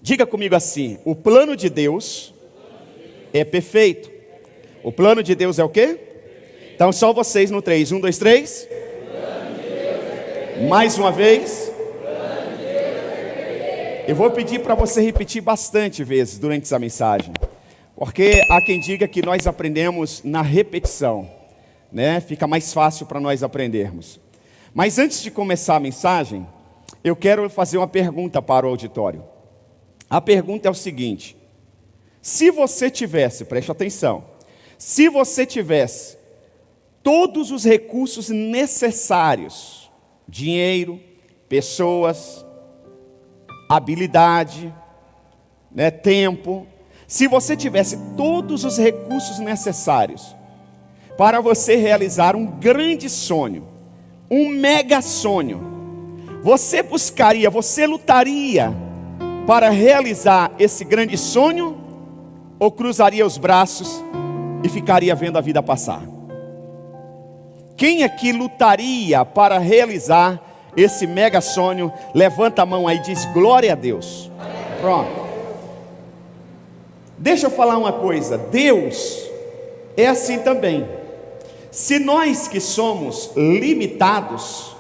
Diga comigo assim: o plano de Deus é perfeito. O plano de Deus é o quê? Então só vocês no 3. 1, 2, 3. Mais uma vez. Eu vou pedir para você repetir bastante vezes durante essa mensagem, porque há quem diga que nós aprendemos na repetição, né? Fica mais fácil para nós aprendermos. Mas antes de começar a mensagem, eu quero fazer uma pergunta para o auditório. A pergunta é o seguinte: se você tivesse, preste atenção, se você tivesse todos os recursos necessários, dinheiro, pessoas, habilidade, né, tempo, se você tivesse todos os recursos necessários para você realizar um grande sonho, um mega sonho, você buscaria, você lutaria para realizar esse grande sonho, ou cruzaria os braços e ficaria vendo a vida passar? Quem aqui lutaria para realizar esse mega sonho? Levanta a mão aí e diz glória a Deus. Pronto. Deixa eu falar uma coisa, Deus é assim também. Se nós que somos limitados,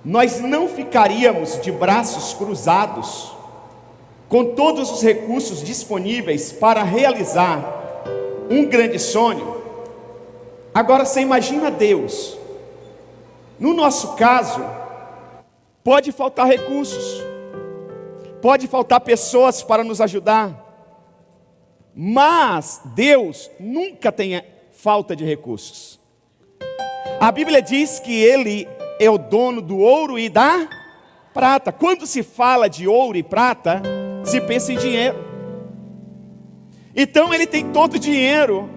nós não ficaríamos de braços cruzados, com todos os recursos disponíveis para realizar um grande sonho. Agora você imagina Deus. No nosso caso, pode faltar recursos, pode faltar pessoas para nos ajudar, mas Deus nunca tem falta de recursos. A Bíblia diz que Ele é o dono do ouro e da prata. Quando se fala de ouro e prata, se pensa em dinheiro. Então Ele tem todo o dinheiro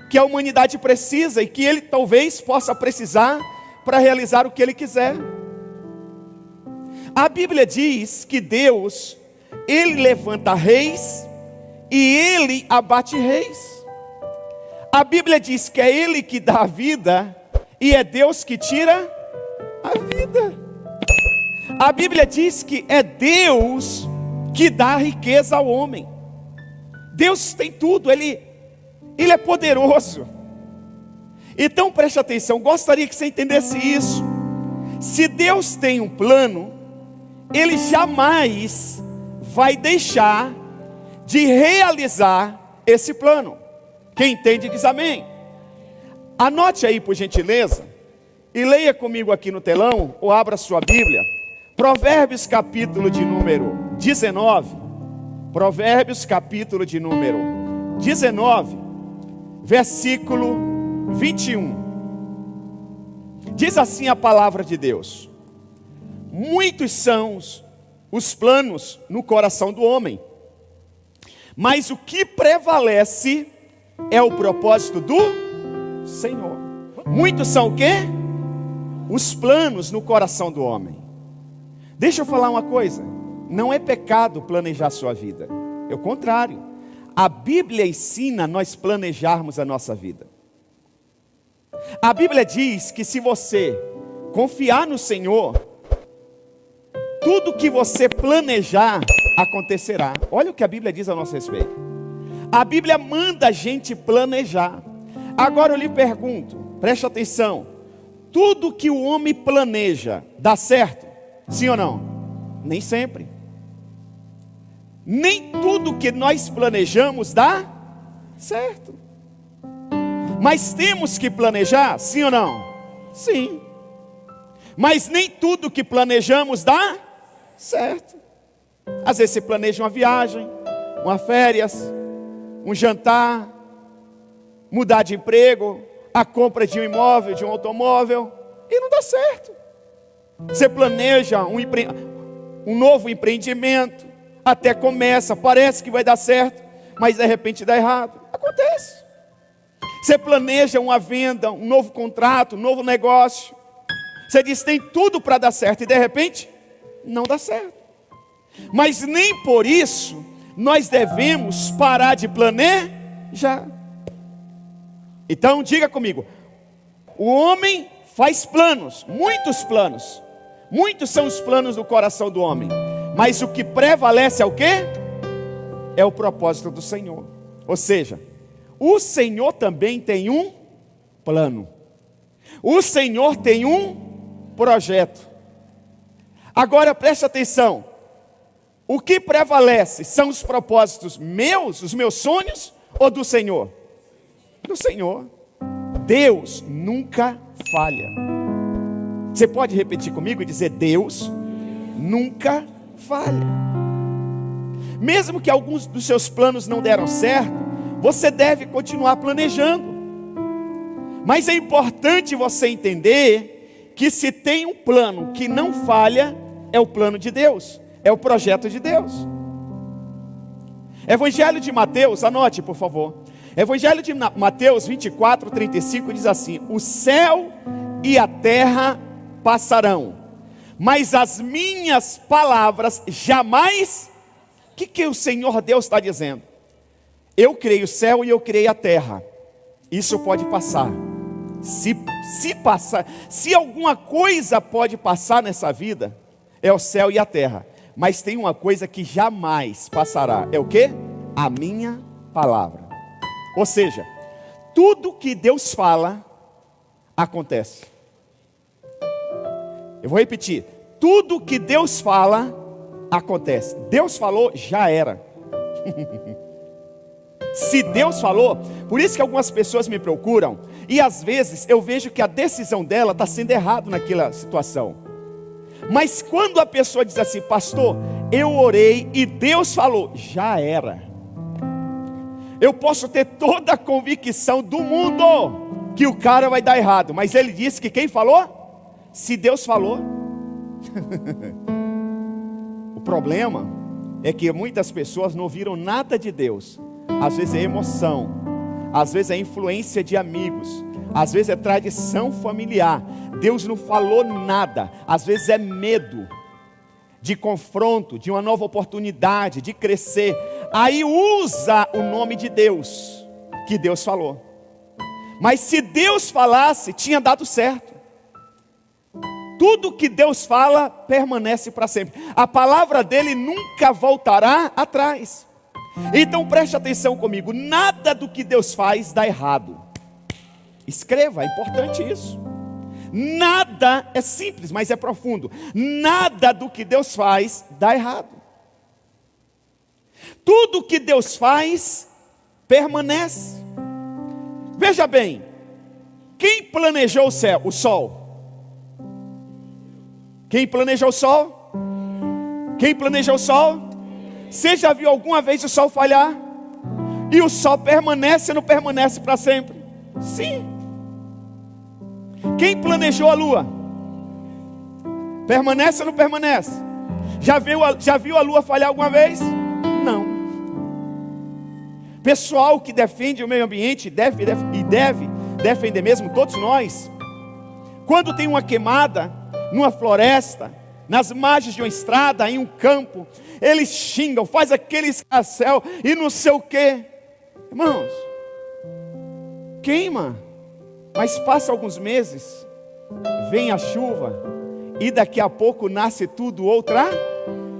que a humanidade precisa e que Ele talvez possa precisar para realizar o que Ele quiser. A Bíblia diz que Deus, Ele levanta reis e Ele abate reis. A Bíblia diz que é Ele que dá a vida e é Deus que tira a vida. A Bíblia diz que é Deus que dá a riqueza ao homem. Deus tem tudo, Ele é poderoso. Então preste atenção, gostaria que você entendesse isso. Se Deus tem um plano, Ele jamais vai deixar de realizar esse plano. Quem entende diz amém. Anote aí por gentileza, e leia comigo aqui no telão, ou abra sua Bíblia, Provérbios capítulo de número 19, Provérbios capítulo de número 19, versículo 21. Diz assim a palavra de Deus: muitos são os planos no coração do homem, mas o que prevalece é o propósito do Senhor. Muitos são o quê? Os planos no coração do homem. Deixa eu falar uma coisa, não é pecado planejar a sua vida, é o contrário. A Bíblia ensina nós planejarmos a nossa vida. A Bíblia diz que se você confiar no Senhor, tudo que você planejar acontecerá. Olha o que a Bíblia diz a nosso respeito. A Bíblia manda a gente planejar. Agora eu lhe pergunto, preste atenção, tudo que o homem planeja dá certo? Sim ou não? Nem sempre. Nem tudo que nós planejamos dá certo. Mas temos que planejar, sim ou não? Sim. Mas nem tudo que planejamos dá certo. Às vezes você planeja uma viagem, uma férias, um jantar, mudar de emprego, a compra de um imóvel, de um automóvel, e não dá certo. Você planeja um novo empreendimento, até começa, parece que vai dar certo, mas de repente dá errado. Acontece. Você planeja uma venda, um novo contrato, um novo negócio. Você diz tem tudo para dar certo e de repente não dá certo. Mas nem por isso nós devemos parar de planejar. Então diga comigo, o homem faz planos, muitos planos. Muitos são os planos do coração do homem, Mas o que prevalece é o quê? É o propósito do Senhor. Ou seja, o Senhor também tem um plano. O Senhor tem um projeto. Agora preste atenção. O que prevalece são os propósitos meus, os meus sonhos, ou do Senhor? Do Senhor. Deus nunca falha. Você pode repetir comigo e dizer: Deus nunca falha. Mesmo que alguns dos seus planos não deram certo, você deve continuar planejando. Mas é importante você entender que se tem um plano que não falha, é o plano de Deus, é o projeto de Deus. Evangelho de Mateus, anote por favor. Evangelho de Mateus 24:35 diz assim: o céu e a terra passarão, mas as minhas palavras jamais. O que o Senhor Deus está dizendo? Eu criei o céu e eu criei a terra. Isso pode passar. Se passar, se alguma coisa pode passar nessa vida, é o céu e a terra. Mas tem uma coisa que jamais passará. É o quê? A minha palavra. Ou seja, tudo que Deus fala, acontece. Eu vou repetir. Tudo que Deus fala, acontece. Deus falou, já era. Se Deus falou, por isso que algumas pessoas me procuram, e às vezes eu vejo que a decisão dela está sendo errada naquela situação. Mas quando a pessoa diz assim: pastor, eu orei e Deus falou, já era. Eu posso ter toda a convicção do mundo que o cara vai dar errado, mas ele disse que quem falou? Se Deus falou. O problema é que muitas pessoas não ouviram nada de Deus. Às vezes é emoção, às vezes é influência de amigos, às vezes é tradição familiar. Deus não falou nada. Às vezes é medo de confronto, de uma nova oportunidade, de crescer. Aí usa o nome de Deus, que Deus falou. Mas se Deus falasse, tinha dado certo. Tudo que Deus fala permanece para sempre. A palavra dele nunca voltará atrás. Então preste atenção comigo. Nada do que Deus faz dá errado. Escreva, é importante isso. Nada, é simples, mas é profundo. Nada do que Deus faz dá errado. Tudo que Deus faz permanece. Veja bem, quem planejou o céu? O sol. Quem planejou o sol? Quem planejou o sol? Você já viu alguma vez o sol falhar? E o sol permanece ou não permanece para sempre? Sim. Quem planejou a lua? Permanece ou não permanece? Já viu a lua falhar alguma vez? Não. Pessoal que defende o meio ambiente deve defender mesmo, todos nós. Quando tem uma queimada numa floresta, nas margens de uma estrada, em um campo, eles xingam, faz aquele escarcéu e não sei o que. Irmãos, queima, mas passa alguns meses, vem a chuva e daqui a pouco nasce tudo outra.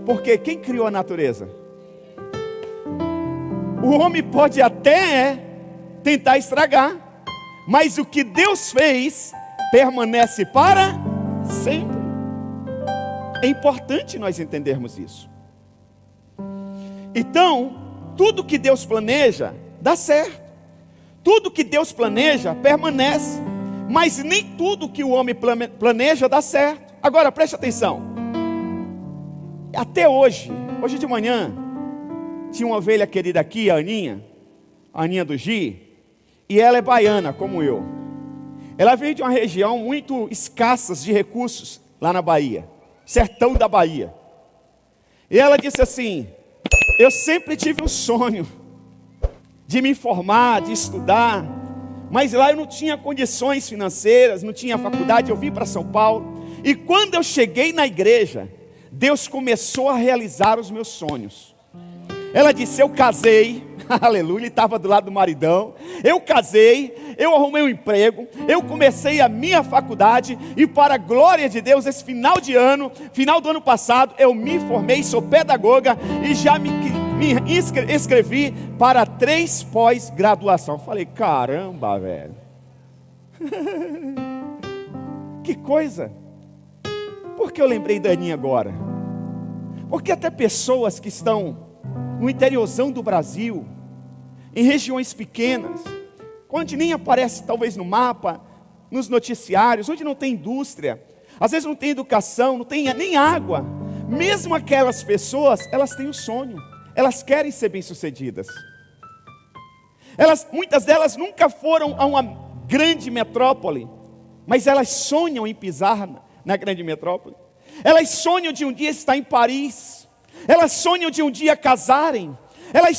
Porque quem criou a natureza? O homem pode até tentar estragar, mas o que Deus fez permanece para sempre. É importante nós entendermos isso. Então, tudo que Deus planeja, dá certo. Tudo que Deus planeja, permanece. Mas nem tudo que o homem planeja, dá certo. Agora, preste atenção. Até hoje de manhã, tinha uma ovelha querida aqui, a Aninha do Gi, e ela é baiana, como eu. Ela veio de uma região muito escassa de recursos, lá na Bahia, sertão da Bahia. E ela disse assim: eu sempre tive um sonho de me formar, de estudar, mas lá eu não tinha condições financeiras, não tinha faculdade. Eu vim para São Paulo, e quando eu cheguei na igreja, Deus começou a realizar os meus sonhos. Ela disse: eu casei, aleluia, estava do lado do maridão. Eu casei, eu arrumei um emprego, eu comecei a minha faculdade, e para a glória de Deus, esse final do ano passado, eu me formei, sou pedagoga, e já me inscrevi para 3 pós-graduação. Falei: caramba, velho, que coisa. Por que eu lembrei da Aninha agora? Porque até pessoas que estão no interiorzão do Brasil, em regiões pequenas, onde nem aparece talvez no mapa, nos noticiários, onde não tem indústria, às vezes não tem educação, não tem nem água, mesmo aquelas pessoas, elas têm um sonho, elas querem ser bem-sucedidas. Muitas delas nunca foram a uma grande metrópole, mas elas sonham em pisar na grande metrópole. Elas sonham de um dia estar em Paris, elas sonham de um dia casarem.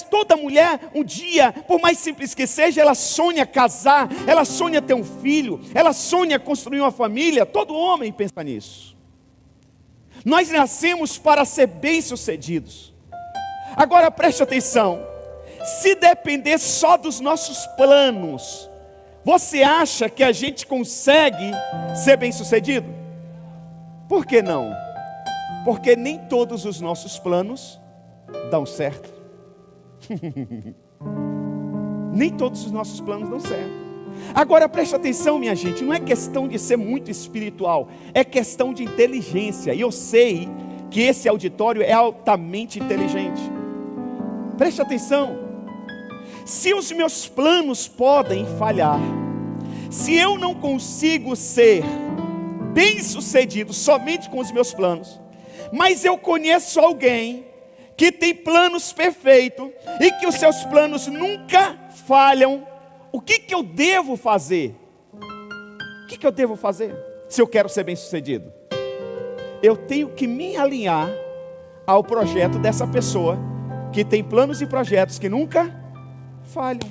Toda mulher, um dia, por mais simples que seja, ela sonha casar, ela sonha ter um filho, ela sonha construir uma família. Todo homem pensa nisso. Nós nascemos para ser bem-sucedidos. Agora preste atenção: se depender só dos nossos planos, você acha que a gente consegue ser bem-sucedido? Por que não? Porque nem todos os nossos planos dão certo. Nem todos os nossos planos dão certo. Agora preste atenção, minha gente, não é questão de ser muito espiritual, é questão de inteligência. E eu sei que esse auditório é altamente inteligente. Preste atenção: se os meus planos podem falhar, se eu não consigo ser bem-sucedido somente com os meus planos, mas eu conheço alguém que tem planos perfeitos e que os seus planos nunca falham, o que eu devo fazer? O que eu devo fazer se eu quero ser bem-sucedido? Eu tenho que me alinhar ao projeto dessa pessoa que tem planos e projetos que nunca falham.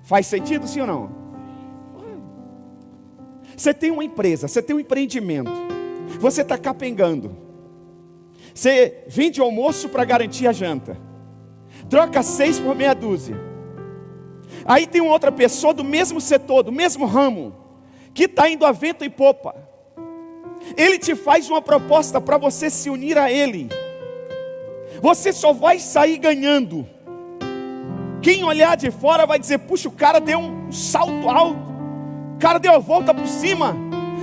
Faz sentido, sim ou não? Você tem uma empresa, você tem um empreendimento, você está capengando, você vende almoço para garantir a janta, troca 6 por meia dúzia. Aí tem uma outra pessoa do mesmo setor, do mesmo ramo, que está indo a vento e popa. Ele te faz uma proposta para você se unir a ele. Você só vai sair ganhando. Quem olhar de fora vai dizer: puxa, o cara deu um salto alto, o cara deu a volta por cima.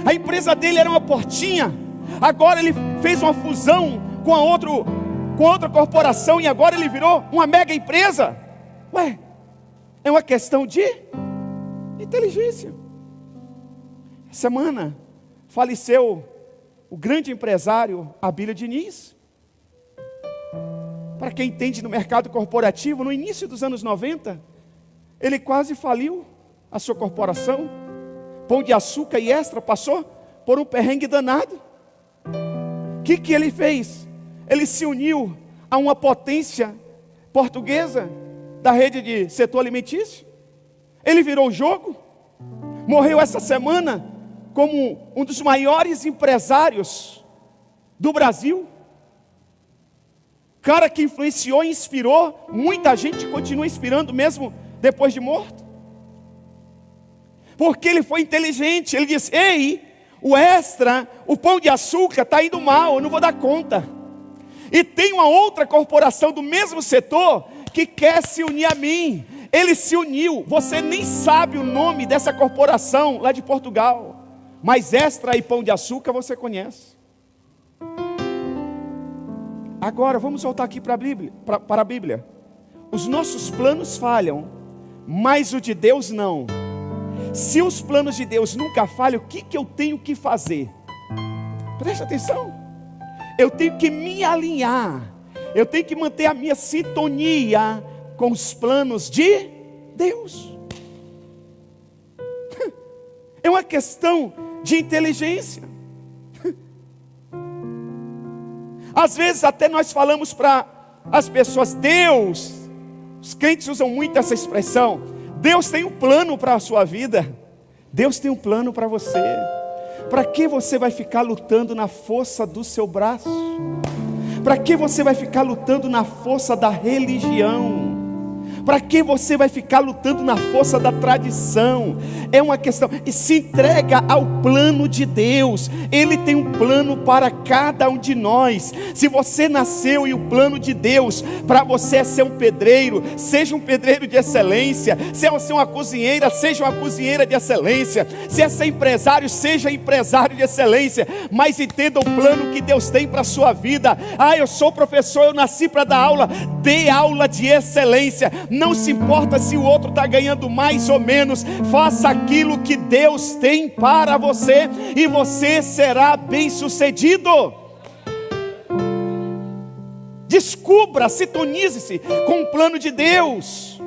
A empresa dele era uma portinha, agora ele fez uma fusão com outra corporação, e agora ele virou uma mega empresa. Ué, é uma questão de inteligência. Essa semana faleceu o grande empresário Abílio Diniz. Para quem entende no mercado corporativo, no início dos anos 90, ele quase faliu a sua corporação. Pão de Açúcar e Extra passou por um perrengue danado. O que ele fez? Ele se uniu a uma potência portuguesa da rede de setor alimentício. Ele virou o jogo. Morreu essa semana como um dos maiores empresários do Brasil. Cara que influenciou e inspirou muita gente, continua inspirando mesmo depois de morto. Porque ele foi inteligente. Ele disse: ei, o Extra, o Pão de Açúcar está indo mal, eu não vou dar conta. E tem uma outra corporação do mesmo setor que quer se unir a mim. Ele se uniu. Você nem sabe o nome dessa corporação lá de Portugal, mas Extra e Pão de Açúcar você conhece. Agora vamos voltar aqui para a Bíblia. Os nossos planos falham, mas o de Deus não. Se os planos de Deus nunca falham, o que eu tenho que fazer? Preste atenção. Eu tenho que me alinhar, eu tenho que manter a minha sintonia com os planos de Deus. É uma questão de inteligência. Às vezes até nós falamos para as pessoas: Deus, os crentes usam muito essa expressão, Deus tem um plano para a sua vida. Deus tem um plano para você. Para que você vai ficar lutando na força do seu braço? Para que você vai ficar lutando na força da religião? Para que você vai ficar lutando na força da tradição? É uma questão, e se entrega ao plano de Deus. Ele tem um plano para cada um de nós. Se você nasceu e o plano de Deus para você é ser um pedreiro, seja um pedreiro de excelência. Se é ser uma cozinheira, seja uma cozinheira de excelência. Se é ser empresário, seja empresário de excelência. Mas entenda o plano que Deus tem para a sua vida. Eu sou professor, eu nasci para dar aula. Dê aula de excelência. Não se importa se o outro está ganhando mais ou menos. Faça aquilo que Deus tem para você, e você será bem sucedido. Descubra, sintonize-se com o plano de Deus.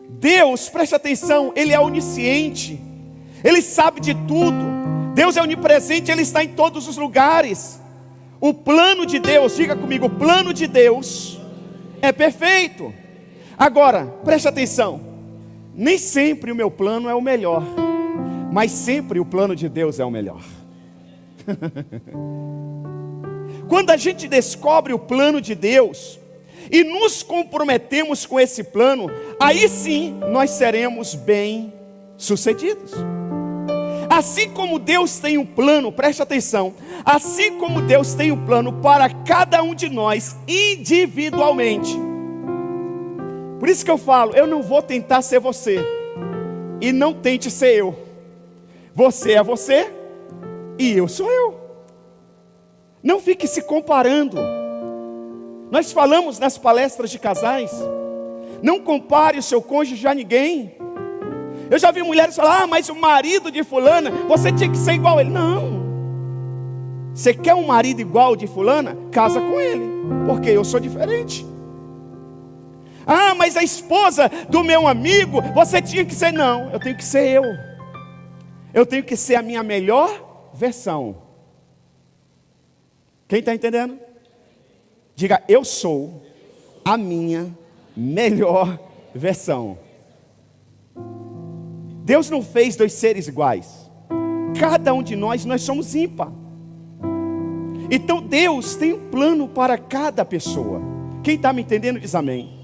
Deus, preste atenção, Ele é onisciente, Ele sabe de tudo. Deus é onipresente, Ele está em todos os lugares. O plano de Deus, diga comigo, o plano de Deus é perfeito. Agora, preste atenção, nem sempre o meu plano é o melhor, mas sempre o plano de Deus é o melhor. Quando a gente descobre o plano de Deus e nos comprometemos com esse plano, aí sim nós seremos bem sucedidos. Assim como Deus tem um plano, preste atenção, assim como Deus tem um plano para cada um de nós individualmente. Por isso que eu falo, eu não vou tentar ser você, e não tente ser eu. Você é você, e eu sou eu. Não fique se comparando. Nós falamos nas palestras de casais, não compare o seu cônjuge a ninguém. Eu já vi mulheres falar, mas o marido de fulana, você tinha que ser igual a ele. Não. Você quer um marido igual de fulana? Casa com ele, porque eu sou diferente. Mas a esposa do meu amigo, você tinha que ser. Não, eu tenho que ser eu. Eu tenho que ser a minha melhor versão. Quem está entendendo? Diga, eu sou a minha melhor versão. Deus não fez dois seres iguais. Cada um de nós somos ímpar. Então Deus tem um plano para cada pessoa. Quem está me entendendo diz amém.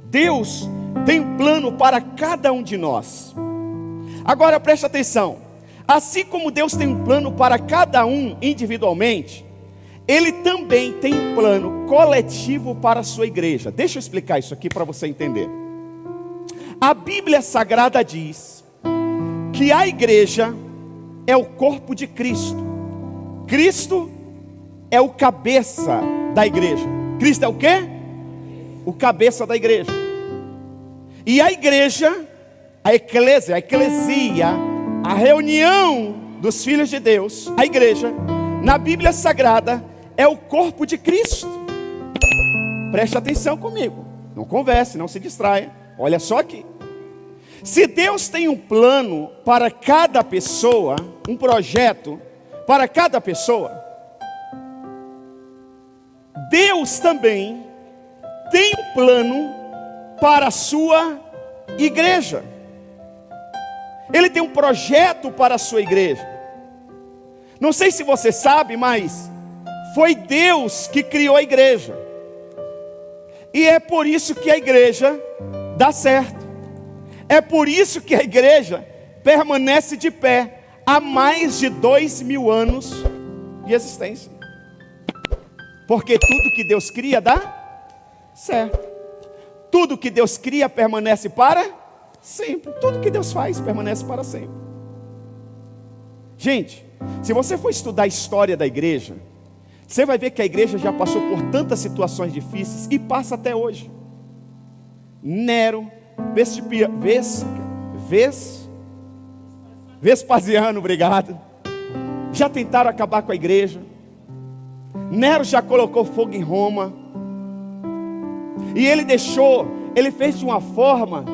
Deus tem um plano para cada um de nós. Agora preste atenção. Assim como Deus tem um plano para cada um individualmente, Ele também tem um plano coletivo para a sua igreja. Deixa eu explicar isso aqui para você entender. A Bíblia Sagrada diz que a igreja é o corpo de Cristo. Cristo é o cabeça da igreja. Cristo é o quê? O cabeça da igreja. E a igreja, a eclesia, a reunião dos filhos de Deus, a igreja, na Bíblia Sagrada, é o corpo de Cristo. Preste atenção comigo. Não converse, não se distraia. Olha só aqui. Se Deus tem um plano para cada pessoa, um projeto para cada pessoa, Deus também tem um plano para a sua igreja. Ele tem um projeto para a sua igreja. Não sei se você sabe, mas foi Deus que criou a igreja. E é por isso que a igreja dá certo. É por isso que a igreja permanece de pé há mais de 2000 anos de existência. Porque tudo que Deus cria dá certo. Tudo que Deus cria permanece para sempre. Tudo que Deus faz permanece para sempre. Gente, se você for estudar a história da igreja, você vai ver que a igreja já passou por tantas situações difíceis e passa até hoje. Nero, Vespasiano, obrigado, já tentaram acabar com a igreja. Nero já colocou fogo em Roma. E ele fez de uma forma,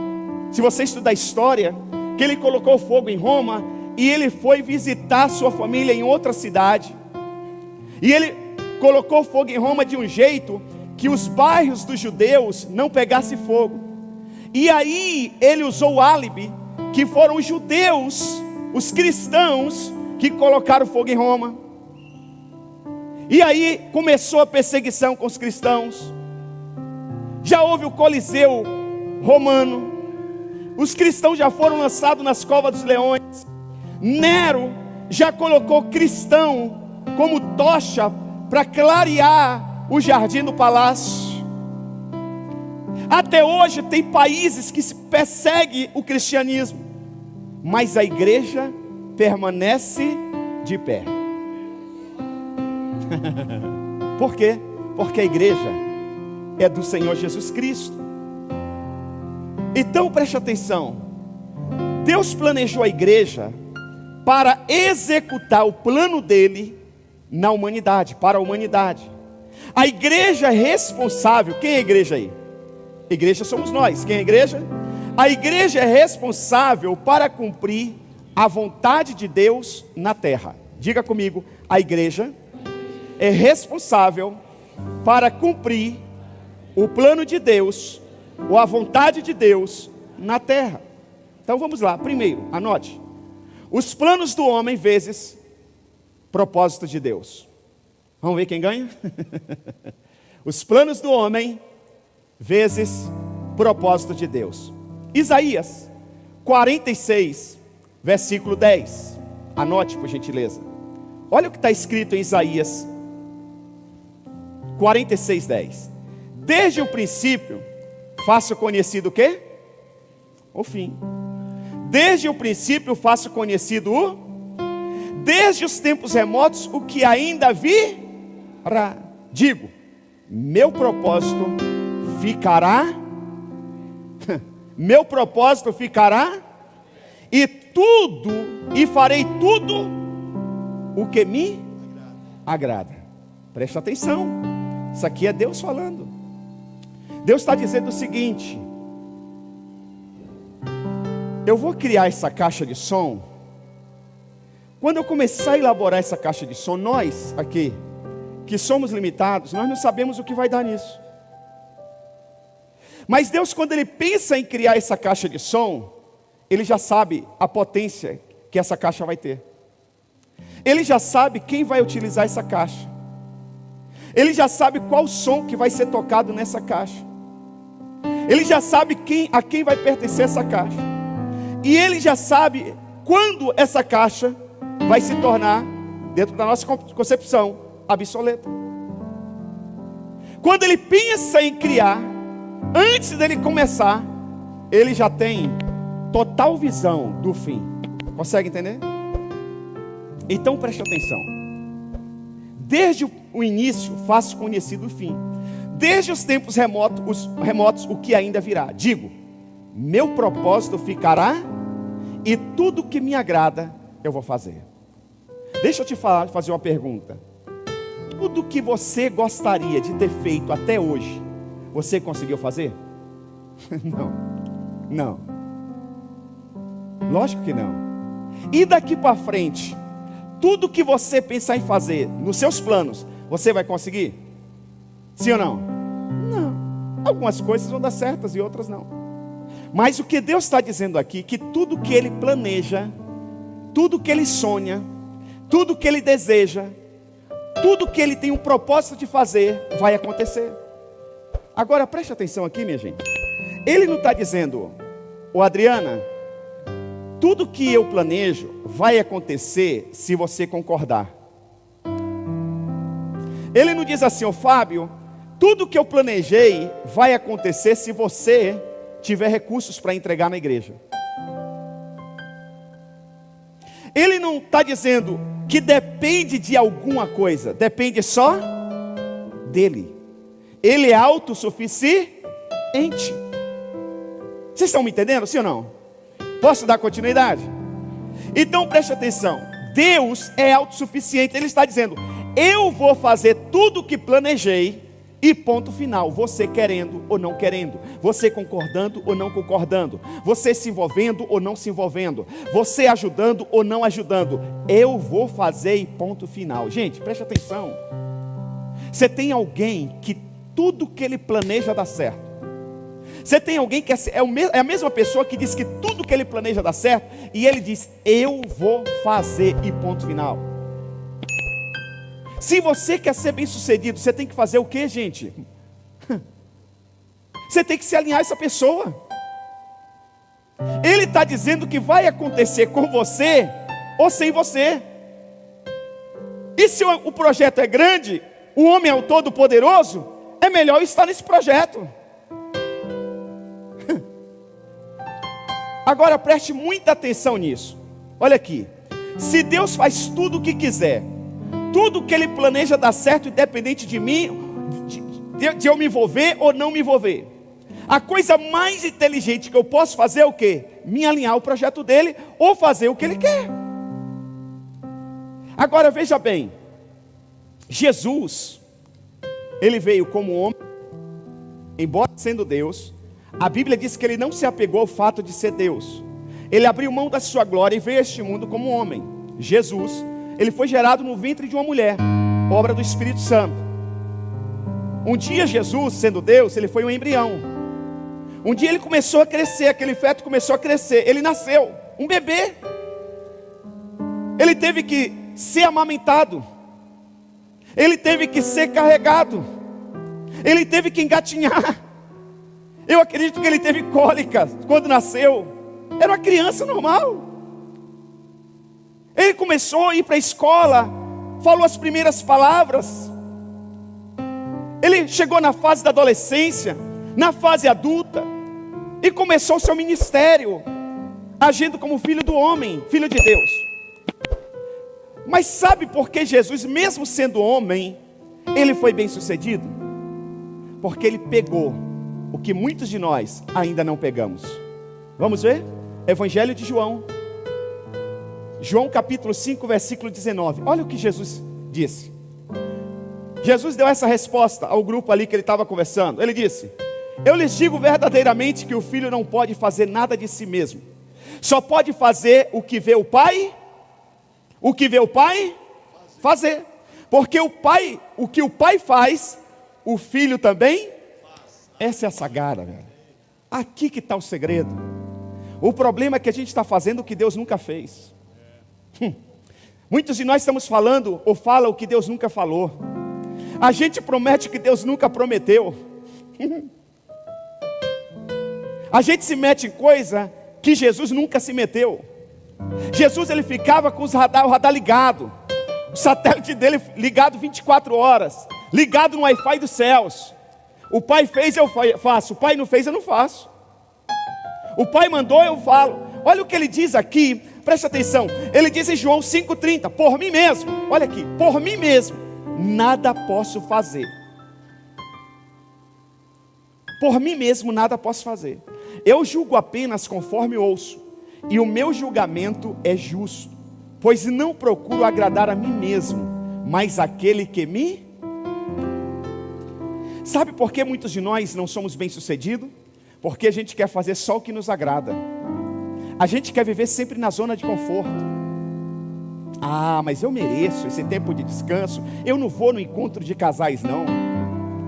se você estudar a história, que ele colocou fogo em Roma e ele foi visitar sua família em outra cidade. E ele colocou fogo em Roma de um jeito que os bairros dos judeus não pegassem fogo. E aí ele usou o álibi, que foram os judeus, os cristãos, que colocaram fogo em Roma. E aí começou a perseguição com os cristãos. Já houve o Coliseu romano. Os cristãos já foram lançados nas covas dos leões. Nero já colocou cristão como tocha para clarear o jardim do palácio. Até hoje tem países que se perseguem o cristianismo, mas a igreja permanece de pé. Por quê? Porque a igreja é do Senhor Jesus Cristo. Então preste atenção. Deus planejou a igreja para executar o plano dele na humanidade, para a humanidade. A igreja é responsável. Quem é a igreja aí? A igreja somos nós. Quem é a igreja? A igreja é responsável para cumprir a vontade de Deus na terra. Diga comigo, a igreja é responsável para cumprir o plano de Deus, ou a vontade de Deus na terra. Então vamos lá, primeiro, anote. Os planos do homem vezes propósito de Deus. Vamos ver quem ganha? Os planos do homem vezes propósito de Deus. Isaías 46, versículo 10. Anote, por gentileza. Olha o que está escrito em Isaías 46, 10. Desde o princípio, faço conhecido o quê? O fim. Desde o princípio, faço conhecido desde os tempos remotos, o que ainda virá. Digo, meu propósito ficará, meu propósito ficará, e farei tudo o que me agrada. Preste atenção, isso aqui é Deus falando. Deus está dizendo o seguinte: eu vou criar essa caixa de som. Quando eu começar a elaborar essa caixa de som, nós aqui, que somos limitados, nós não sabemos o que vai dar nisso. Mas Deus, quando Ele pensa em criar essa caixa de som, Ele já sabe a potência que essa caixa vai ter. Ele já sabe quem vai utilizar essa caixa. Ele já sabe qual som que vai ser tocado nessa caixa. Ele já sabe a quem vai pertencer essa caixa. E Ele já sabe quando essa caixa vai se tornar, dentro da nossa concepção, obsoleta. Quando Ele pensa em criar, antes dele começar, Ele já tem total visão do fim. Consegue entender? Então preste atenção. Desde o início faço conhecido o fim. Desde os tempos remotos o que ainda virá. Digo, meu propósito ficará, e tudo que me agrada eu vou fazer. Deixa eu te fazer uma pergunta. Tudo que você gostaria de ter feito até hoje, você conseguiu fazer? Não. Lógico que não. E daqui para frente, tudo que você pensar em fazer, nos seus planos, você vai conseguir? Sim ou não? Não. Algumas coisas vão dar certas e outras não. Mas o que Deus está dizendo aqui, que tudo que Ele planeja, tudo que Ele sonha, tudo que Ele deseja, tudo que Ele tem um propósito de fazer, vai acontecer. Agora preste atenção aqui, minha gente. Ele não está dizendo, ô Adriana, tudo que eu planejo vai acontecer se você concordar. Ele não diz assim, ô Fábio, tudo que eu planejei vai acontecer se você tiver recursos para entregar na igreja. Ele não está dizendo que depende de alguma coisa, depende só dele. Ele é autossuficiente. Vocês estão me entendendo, sim ou não? Posso dar continuidade? Então preste atenção. Deus é autossuficiente. Ele está dizendo, eu vou fazer tudo o que planejei, e ponto final. Você querendo ou não querendo, você concordando ou não concordando, você se envolvendo ou não se envolvendo, você ajudando ou não ajudando, eu vou fazer e ponto final. Gente, preste atenção. Você tem alguém que tudo que ele planeja dá certo. Você tem alguém que é a mesma pessoa que diz que tudo que ele planeja dá certo, e ele diz, eu vou fazer e ponto final. Se você quer ser bem sucedido, você tem que fazer o quê, gente? Você tem que se alinhar a essa pessoa. Ele está dizendo que vai acontecer com você ou sem você. E se o projeto é grande, o homem é o todo-poderoso, é melhor estar nesse projeto. Agora preste muita atenção nisso. Olha aqui. Se Deus faz tudo o que quiser, tudo que Ele planeja dar certo, independente de mim, de eu me envolver ou não me envolver, a coisa mais inteligente que eu posso fazer é o quê? Me alinhar ao projeto dele, ou fazer o que Ele quer. Agora veja bem, Jesus, Ele veio como homem, embora sendo Deus. A Bíblia diz que Ele não se apegou ao fato de ser Deus. Ele abriu mão da sua glória e veio a este mundo como homem. Jesus, Ele foi gerado no ventre de uma mulher, obra do Espírito Santo. Um dia Jesus, sendo Deus, Ele foi um embrião. Um dia Ele começou a crescer, aquele feto começou a crescer. Ele nasceu, um bebê. Ele teve que ser amamentado. Ele teve que ser carregado. Ele teve que engatinhar. Eu acredito que ele teve cólicas quando nasceu. Era uma criança normal. Ele começou a ir para a escola, falou as primeiras palavras. Ele chegou na fase da adolescência, na fase adulta, e começou o seu ministério, agindo como filho do homem, filho de Deus. Mas sabe por que Jesus, mesmo sendo homem, ele foi bem sucedido? Porque ele pegou o que muitos de nós ainda não pegamos. Vamos ver? Evangelho de João. João capítulo 5, versículo 19. Olha o que Jesus disse. Jesus deu essa resposta ao grupo ali que ele estava conversando. Ele disse: eu lhes digo verdadeiramente que o filho não pode fazer nada de si mesmo. Só pode fazer o que vê o pai. O que vê o pai fazer. Porque o que o pai faz, o filho também. Essa é a sagara, velho. Aqui que está o segredo. O problema é que a gente está fazendo o que Deus nunca fez. Muitos de nós estamos falando ou falam o que Deus nunca falou. A gente promete o que Deus nunca prometeu. A gente se mete em coisa que Jesus nunca se meteu. Jesus, ele ficava com o radar ligado, o satélite dele ligado 24 horas, ligado no Wi-Fi dos céus. O pai fez, eu faço. O pai não fez, eu não faço. O pai mandou, eu falo. Olha o que ele diz aqui, preste atenção. Ele diz em João 5,30: por mim mesmo, olha aqui, por mim mesmo, nada posso fazer. Por mim mesmo nada posso fazer. Eu julgo apenas conforme ouço, e o meu julgamento é justo, pois não procuro agradar a mim mesmo, mas aquele que me... Sabe por que muitos de nós não somos bem-sucedidos? Porque a gente quer fazer só o que nos agrada. A gente quer viver sempre na zona de conforto. Ah, mas eu mereço esse tempo de descanso. Eu não vou no encontro de casais, não.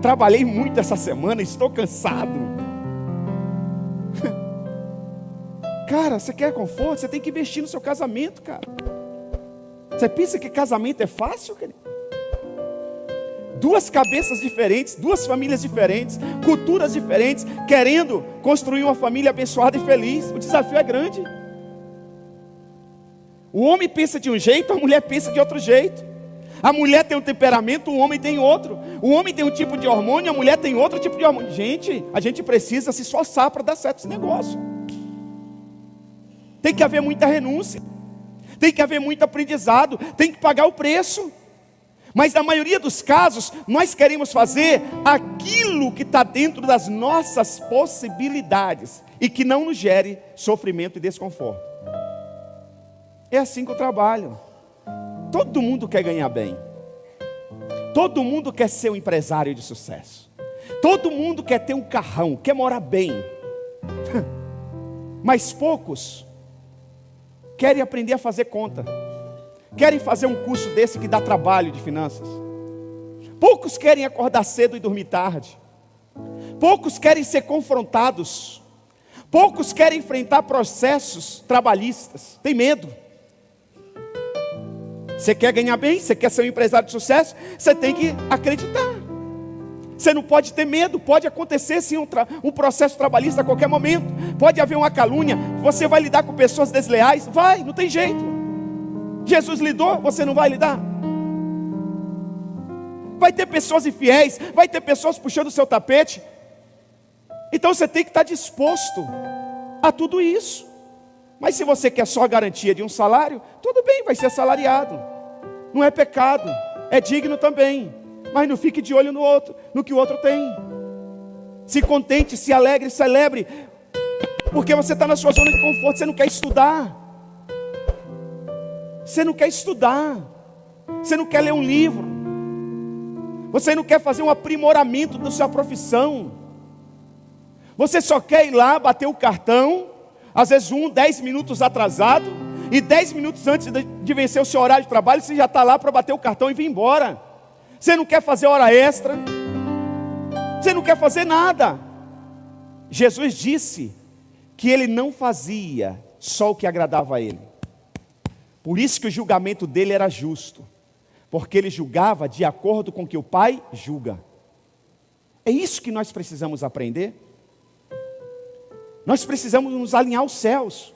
Trabalhei muito essa semana, estou cansado. Cara, você quer conforto? Você tem que investir no seu casamento, cara. Você pensa que casamento é fácil, querido? Duas cabeças diferentes, duas famílias diferentes, culturas diferentes, querendo construir uma família abençoada e feliz. O desafio é grande. O homem pensa de um jeito, a mulher pensa de outro jeito. A mulher tem um temperamento, o homem tem outro. O homem tem um tipo de hormônio, a mulher tem outro tipo de hormônio. Gente, a gente precisa se esforçar para dar certo esse negócio. Tem que haver muita renúncia, tem que haver muito aprendizado, tem que pagar o preço. Mas na maioria dos casos, nós queremos fazer aquilo que está dentro das nossas possibilidades e que não nos gere sofrimento e desconforto. É assim que eu trabalho. Todo mundo quer ganhar bem. Todo mundo quer ser um empresário de sucesso. Todo mundo quer ter um carrão, quer morar bem. Mas poucos querem aprender a fazer conta. Querem fazer um curso desse que dá trabalho de finanças. Poucos querem acordar cedo e dormir tarde. Poucos querem ser confrontados. Poucos querem enfrentar processos trabalhistas. Tem medo. Você quer ganhar bem? Você quer ser um empresário de sucesso? Você tem que acreditar. Você não pode ter medo. Pode acontecer sim um processo trabalhista a qualquer momento. Pode haver uma calúnia. Você vai lidar com pessoas desleais? Vai, não tem jeito. Jesus lidou, você não vai lidar? Vai ter pessoas infiéis, vai ter pessoas puxando o seu tapete. Então você tem que estar disposto a tudo isso. Mas se você quer só a garantia de um salário, tudo bem, vai ser assalariado. Não é pecado, é digno também. Mas não fique de olho no outro, no que o outro tem. Se contente, se alegre, celebre. Porque você está na sua zona de conforto, você não quer estudar. Você não quer estudar. Você não quer ler um livro. Você não quer fazer um aprimoramento da sua profissão. Você só quer ir lá, bater o cartão, às vezes 10 minutos atrasado, e 10 minutos antes de vencer o seu horário de trabalho, você já está lá para bater o cartão e vir embora. Você não quer fazer hora extra. Você não quer fazer nada. Jesus disse que ele não fazia só o que agradava a ele. Por isso que o julgamento dele era justo. Porque ele julgava de acordo com o que o Pai julga. É isso que nós precisamos aprender. Nós precisamos nos alinhar aos céus.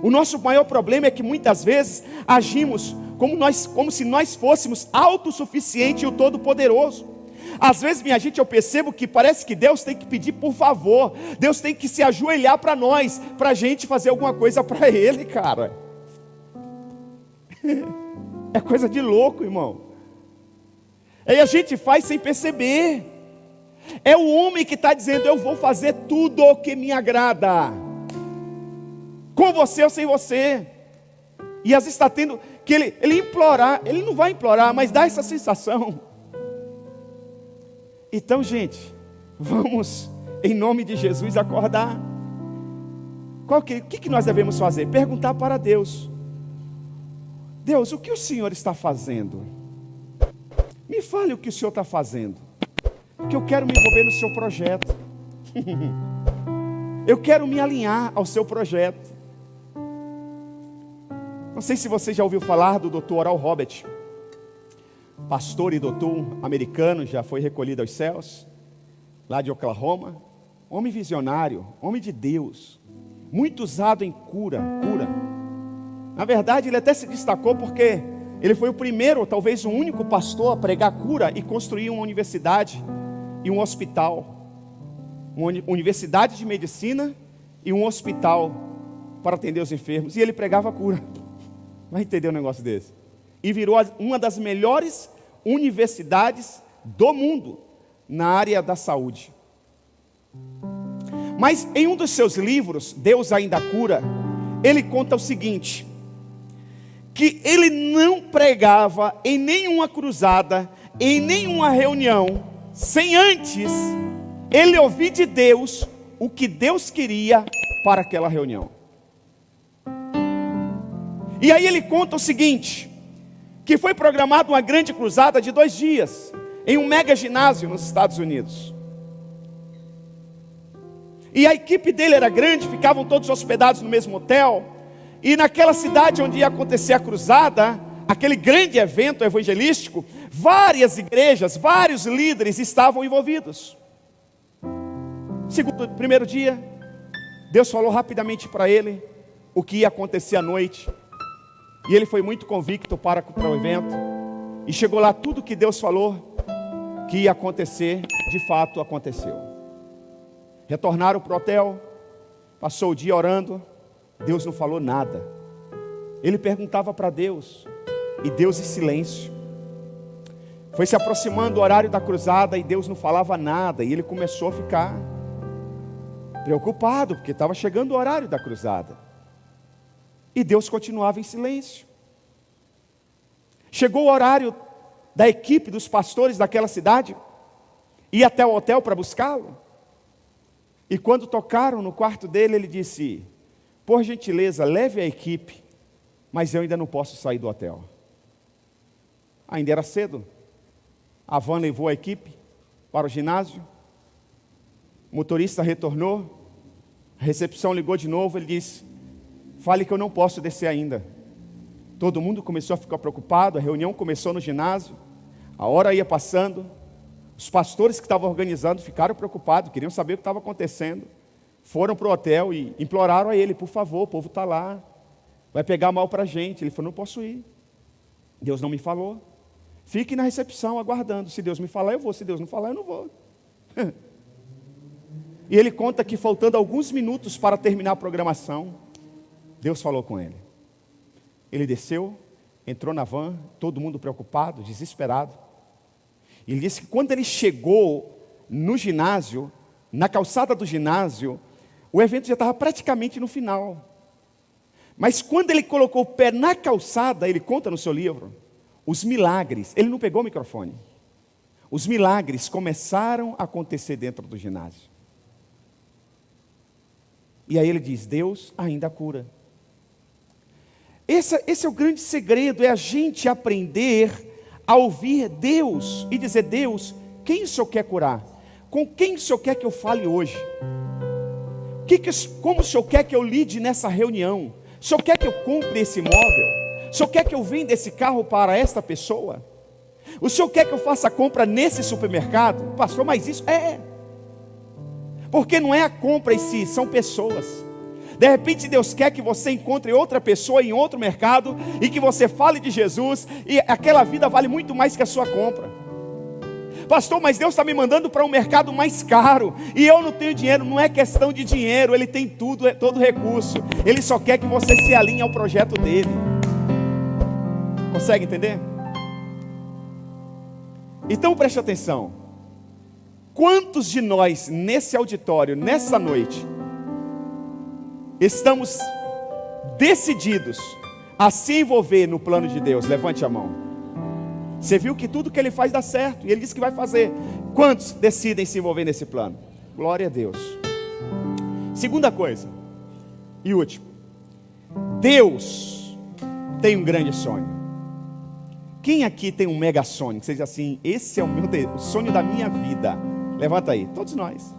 O nosso maior problema é que muitas vezes agimos como se nós fôssemos autossuficientes e o Todo-Poderoso. Às vezes, minha gente, eu percebo que parece que Deus tem que pedir por favor. Deus tem que se ajoelhar para nós, para a gente fazer alguma coisa para Ele, cara. É coisa de louco, irmão. Aí a gente faz sem perceber. É o homem que está dizendo: eu vou fazer tudo o que me agrada, com você ou sem você. E às vezes está tendo que ele implorar. Ele não vai implorar, mas dá essa sensação. Então, gente, vamos, em nome de Jesus, acordar. O que nós devemos fazer? Perguntar para Deus: Deus, o que o Senhor está fazendo? Me fale o que o Senhor está fazendo, porque eu quero me envolver no seu projeto. Eu quero me alinhar ao seu projeto. Não sei se você já ouviu falar do Dr. Oral Roberts, pastor e doutor americano, já foi recolhido aos céus, lá de Oklahoma. Homem visionário, homem de Deus, muito usado em cura. Na verdade, ele até se destacou porque ele foi o primeiro, ou talvez o único pastor a pregar cura e construir uma universidade e um hospital. Uma universidade de medicina e um hospital para atender os enfermos. E ele pregava cura. Vai entender um negócio desse? E virou uma das melhores universidades do mundo na área da saúde. Mas em um dos seus livros, Deus Ainda Cura, ele conta o seguinte: que ele não pregava em nenhuma cruzada, em nenhuma reunião, sem antes ele ouvir de Deus o que Deus queria para aquela reunião. E aí ele conta o seguinte: que foi programada uma grande cruzada de 2 dias, em um mega ginásio nos Estados Unidos. E a equipe dele era grande, ficavam todos hospedados no mesmo hotel. E naquela cidade onde ia acontecer a cruzada, aquele grande evento evangelístico, várias igrejas, vários líderes estavam envolvidos. Primeiro dia, Deus falou rapidamente para ele o que ia acontecer à noite. E ele foi muito convicto para o evento. E chegou lá, tudo que Deus falou que ia acontecer, de fato aconteceu. Retornaram para o hotel, passou o dia orando. Deus não falou nada. Ele perguntava para Deus, e Deus em silêncio. Foi se aproximando o horário da cruzada e Deus não falava nada. E ele começou a ficar preocupado, porque estava chegando o horário da cruzada. E Deus continuava em silêncio. Chegou o horário da equipe dos pastores daquela cidade ir até o hotel para buscá-lo. E quando tocaram no quarto dele, ele disse: por gentileza, leve a equipe, mas eu ainda não posso sair do hotel. Ainda era cedo. A van levou a equipe para o ginásio. O motorista retornou. A recepção ligou de novo. Ele disse: fale que eu não posso descer ainda. Todo mundo começou a ficar preocupado, a reunião começou no ginásio, a hora ia passando, os pastores que estavam organizando ficaram preocupados, queriam saber o que estava acontecendo, foram para o hotel e imploraram a ele, por favor, o povo está lá, vai pegar mal para a gente. Ele falou, não posso ir, Deus não me falou, fique na recepção aguardando, se Deus me falar eu vou, se Deus não falar eu não vou. E ele conta que faltando alguns minutos para terminar a programação, Deus falou com ele. Ele desceu, entrou na van, todo mundo preocupado, desesperado. Ele disse que quando ele chegou no ginásio, na calçada do ginásio, o evento já estava praticamente no final. Mas quando ele colocou o pé na calçada, ele conta no seu livro, os milagres, ele não pegou o microfone. Os milagres começaram a acontecer dentro do ginásio. E aí ele diz, Deus ainda cura. Esse é o grande segredo, é a gente aprender a ouvir Deus e dizer, Deus, quem o Senhor quer curar? Com quem o Senhor quer que eu fale hoje? Como o Senhor quer que eu lide nessa reunião? O Senhor quer que eu compre esse imóvel? O Senhor quer que eu venda esse carro para esta pessoa? O Senhor quer que eu faça a compra nesse supermercado? Pastor, mas isso é. Porque não é a compra em si, são pessoas. De repente Deus quer que você encontre outra pessoa em outro mercado e que você fale de Jesus e aquela vida vale muito mais que a sua compra. Pastor, mas Deus está me mandando para um mercado mais caro e eu não tenho dinheiro. Não é questão de dinheiro, Ele tem tudo, todo recurso. Ele só quer que você se alinhe ao projeto dEle. Consegue entender? Então preste atenção. Quantos de nós nesse auditório, nessa noite, estamos decididos a se envolver no plano de Deus? Levante a mão. Você viu que tudo que Ele faz dá certo, e Ele disse que vai fazer. Quantos decidem se envolver nesse plano? Glória a Deus. Segunda coisa, e último, Deus tem um grande sonho. Quem aqui tem um mega sonho? Que seja assim, esse é o sonho da minha vida. Levanta aí, todos nós.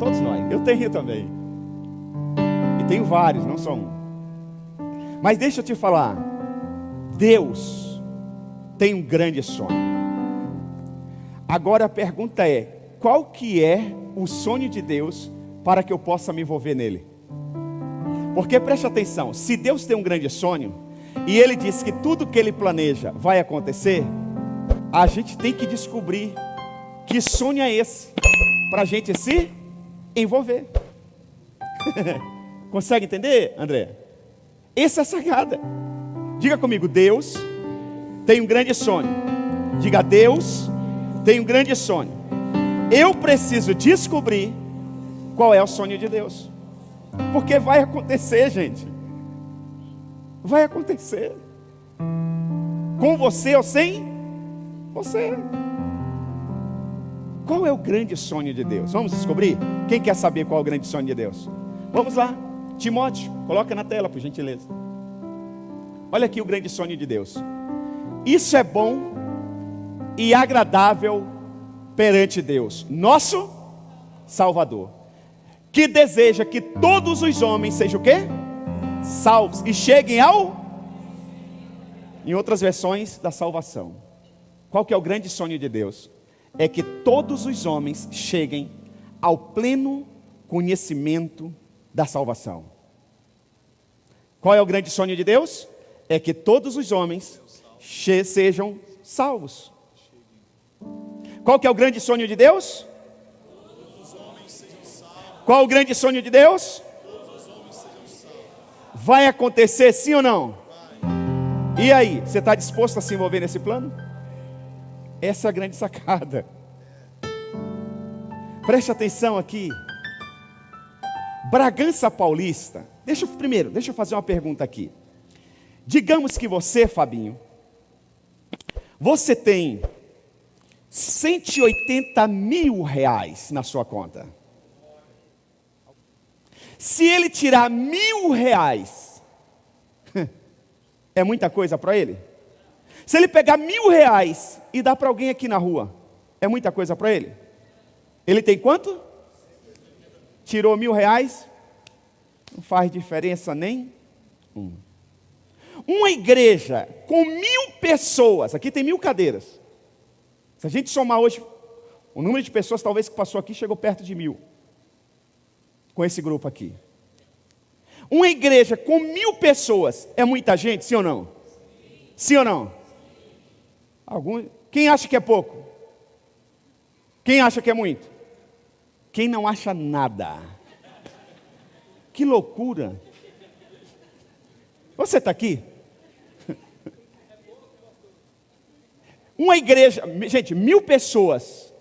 Todos nós, eu tenho também. E tenho vários, não só um. Mas deixa eu te falar, Deus tem um grande sonho. Agora a pergunta é, qual que é o sonho de Deus para que eu possa me envolver nele? Porque preste atenção, se Deus tem um grande sonho, e Ele diz que tudo que Ele planeja vai acontecer, a gente tem que descobrir que sonho é esse, para a gente se envolver. Consegue entender, André? Essa é a sacada. Diga comigo, Deus tem um grande sonho. Diga, Deus tem um grande sonho. Eu preciso descobrir qual é o sonho de Deus. Porque vai acontecer, gente. Vai acontecer. Com você ou sem você. Qual é o grande sonho de Deus? Vamos descobrir? Quem quer saber qual é o grande sonho de Deus? Vamos lá. Timóteo, coloca na tela, por gentileza. Olha aqui o grande sonho de Deus. Isso é bom e agradável perante Deus, nosso Salvador, que deseja que todos os homens sejam o quê? Salvos e cheguem em outras versões, da salvação. Qual que é o grande sonho de Deus? É que todos os homens cheguem ao pleno conhecimento da salvação. Qual é o grande sonho de Deus? É que todos os homens sejam salvos. Qual que é o grande sonho de Deus? Qual é o grande sonho de Deus? Vai acontecer sim ou não? E aí, você está disposto a se envolver nesse plano? Essa é a grande sacada. Preste atenção aqui. Bragança Paulista. Deixa eu fazer uma pergunta aqui. Digamos que você, Fabinho, você tem 180 mil reais na sua conta. Se ele tirar 1.000 reais, é muita coisa para ele? Se ele pegar 1.000 reais e dar para alguém aqui na rua, é muita coisa para ele? Ele tem quanto? Tirou 1.000 reais? Não faz diferença nem uma. Uma igreja com 1000 pessoas, aqui tem 1000 cadeiras. Se a gente somar hoje, o número de pessoas talvez que passou aqui chegou perto de 1000. Com esse grupo aqui. Uma igreja com 1000 pessoas é muita gente, sim ou não? Sim ou não? Quem acha que é pouco? Quem acha que é muito? Quem não acha nada? Que loucura! Você está aqui? Uma igreja, gente, 1000 pessoas,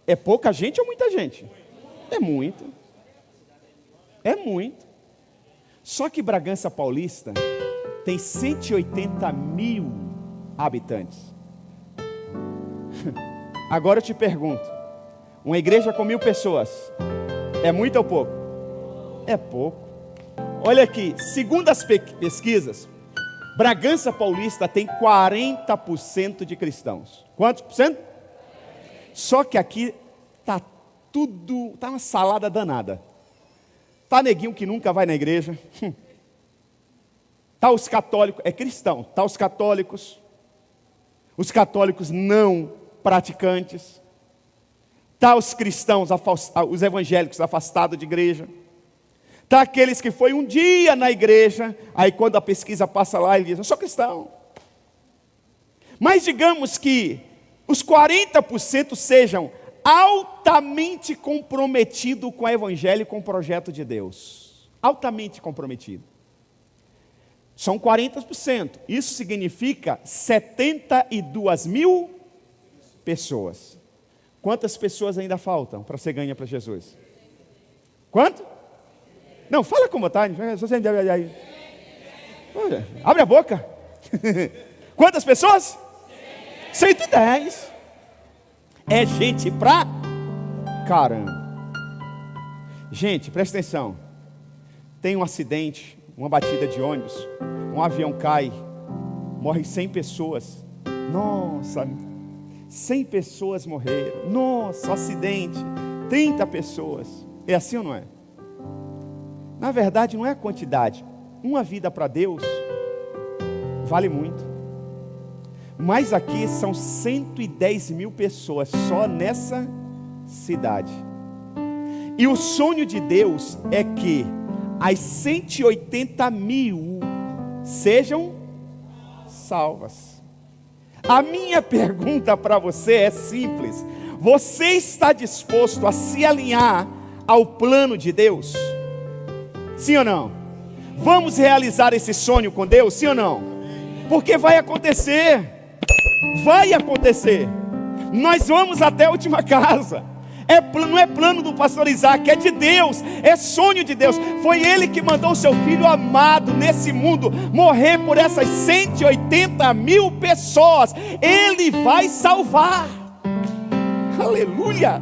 é pouca gente ou muita gente? É muito. É muito. Só que Bragança Paulista tem 180 mil habitantes. Agora eu te pergunto, uma igreja com 1000 pessoas, é muito ou pouco? É pouco. Olha aqui, segundo as pesquisas, Bragança Paulista tem 40% de cristãos. Quantos por cento? Só que aqui está tudo, está uma salada danada. Está neguinho que nunca vai na igreja. Está os católicos, é cristão, está os católicos não praticantes. Está os cristãos, os evangélicos afastados de igreja. Está aqueles que foi um dia na igreja, aí quando a pesquisa passa lá, ele diz, eu sou cristão. Mas digamos que os 40% sejam altamente comprometidos com o evangelho e com o projeto de Deus. Altamente comprometido. São 40%. Isso significa 72 mil pessoas. Quantas pessoas ainda faltam para você ganhar para Jesus? Quanto? Não, fala com vontade. Olha, abre a boca. Quantas pessoas? 110. É gente pra caramba. Gente, presta atenção. Tem um acidente, uma batida de ônibus, um avião cai, morrem 100 pessoas. Nossa, 100 pessoas morreram. Nossa, acidente, 30 pessoas. É assim ou não é? Na verdade, não é a quantidade. Uma vida para Deus vale muito. Mas aqui são 110 mil pessoas só nessa cidade. E o sonho de Deus é que as 180 mil sejam salvas. A minha pergunta para você é simples. Você está disposto a se alinhar ao plano de Deus? Sim ou não? Vamos realizar esse sonho com Deus? Sim ou não? Porque vai acontecer. Vai acontecer. Nós vamos até a última casa. Não é plano do pastor Isaac, é de Deus, é sonho de Deus. Foi Ele que mandou o seu Filho amado nesse mundo morrer por essas 180 mil pessoas. Ele vai salvar. Aleluia.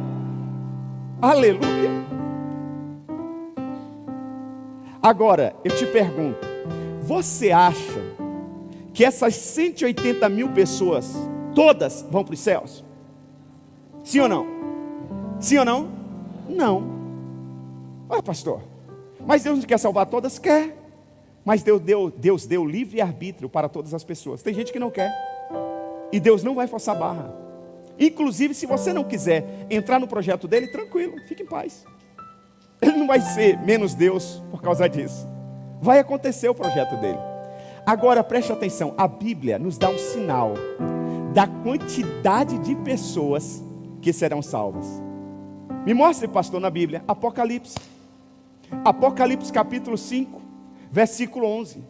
Aleluia. Agora, eu te pergunto, você acha que essas 180 mil pessoas, todas vão para os céus? Sim ou não? Sim ou não? Não. Olha, pastor, mas Deus não quer salvar todas? Quer. Mas Deus deu livre-arbítrio para todas as pessoas. Tem gente que não quer. E Deus não vai forçar a barra. Inclusive, se você não quiser entrar no projeto dele, tranquilo, fique em paz. Ele não vai ser menos Deus por causa disso. Vai acontecer o projeto dele. Agora preste atenção, a Bíblia nos dá um sinal da quantidade de pessoas que serão salvas. Me mostre, pastor, na Bíblia, Apocalipse. Apocalipse capítulo 5, versículo 11.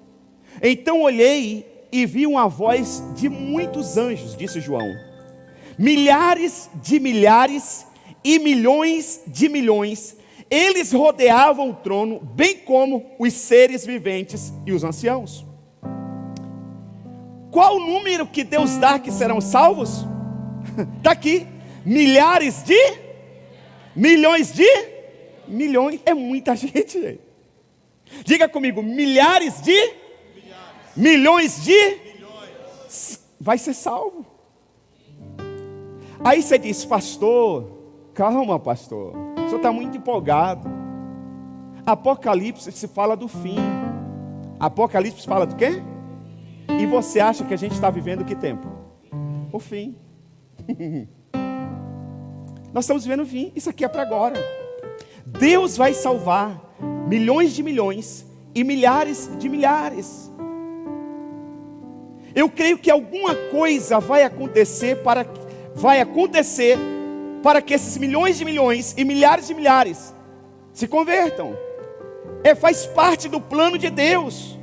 Então olhei e vi uma voz de muitos anjos, disse João. Milhares de milhares e milhões de milhões. Eles rodeavam o trono, bem como os seres viventes e os anciãos. Qual o número que Deus dá que serão salvos? Está aqui, milhares de, milhões de, milhões, é muita gente, gente. Diga comigo, milhares de, milhões de, vai ser salvo. Aí você diz, pastor, calma pastor, o senhor está muito empolgado. Apocalipse se fala do fim. Apocalipse fala do quê? E você acha que a gente está vivendo que tempo? O fim. Nós estamos vivendo o fim. Isso aqui é para agora. Deus vai salvar milhões de milhões e milhares de milhares. Eu creio que alguma coisa vai acontecer para que esses milhões de milhões e milhares de milhares se convertam. Faz parte do plano de Deus.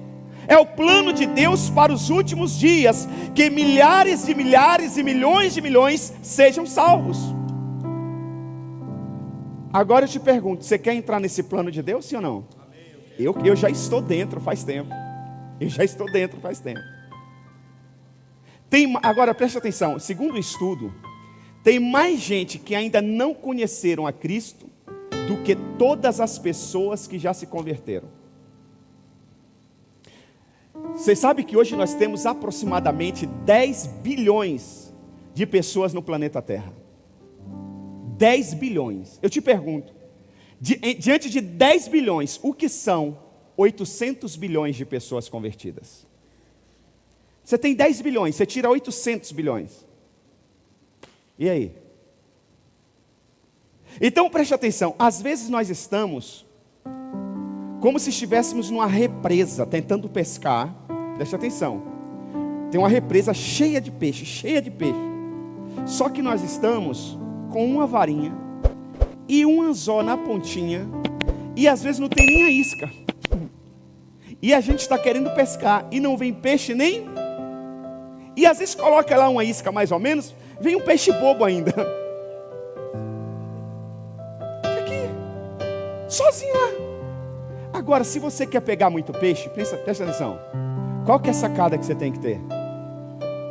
É o plano de Deus para os últimos dias, que milhares de milhares e milhões de milhões sejam salvos. Agora eu te pergunto, você quer entrar nesse plano de Deus, sim ou não? Eu já estou dentro faz tempo. Agora preste atenção, segundo o estudo, tem mais gente que ainda não conheceram a Cristo do que todas as pessoas que já se converteram. Você sabe que hoje nós temos aproximadamente 10 bilhões de pessoas no planeta Terra. 10 bilhões. Eu te pergunto, diante de 10 bilhões, o que são 800 bilhões de pessoas convertidas? Você tem 10 bilhões, você tira 800 bilhões. E aí? Então preste atenção, às vezes nós estamos como se estivéssemos numa represa, tentando pescar. Preste atenção, tem uma represa cheia de peixe. Só que nós estamos com uma varinha e um anzol na pontinha, e às vezes não tem nem a isca. E a gente está querendo pescar, e não vem peixe nem... E às vezes coloca lá uma isca mais ou menos, vem um peixe bobo ainda. Aqui, sozinho lá. Agora, se você quer pegar muito peixe, presta atenção. Qual que é a sacada que você tem que ter?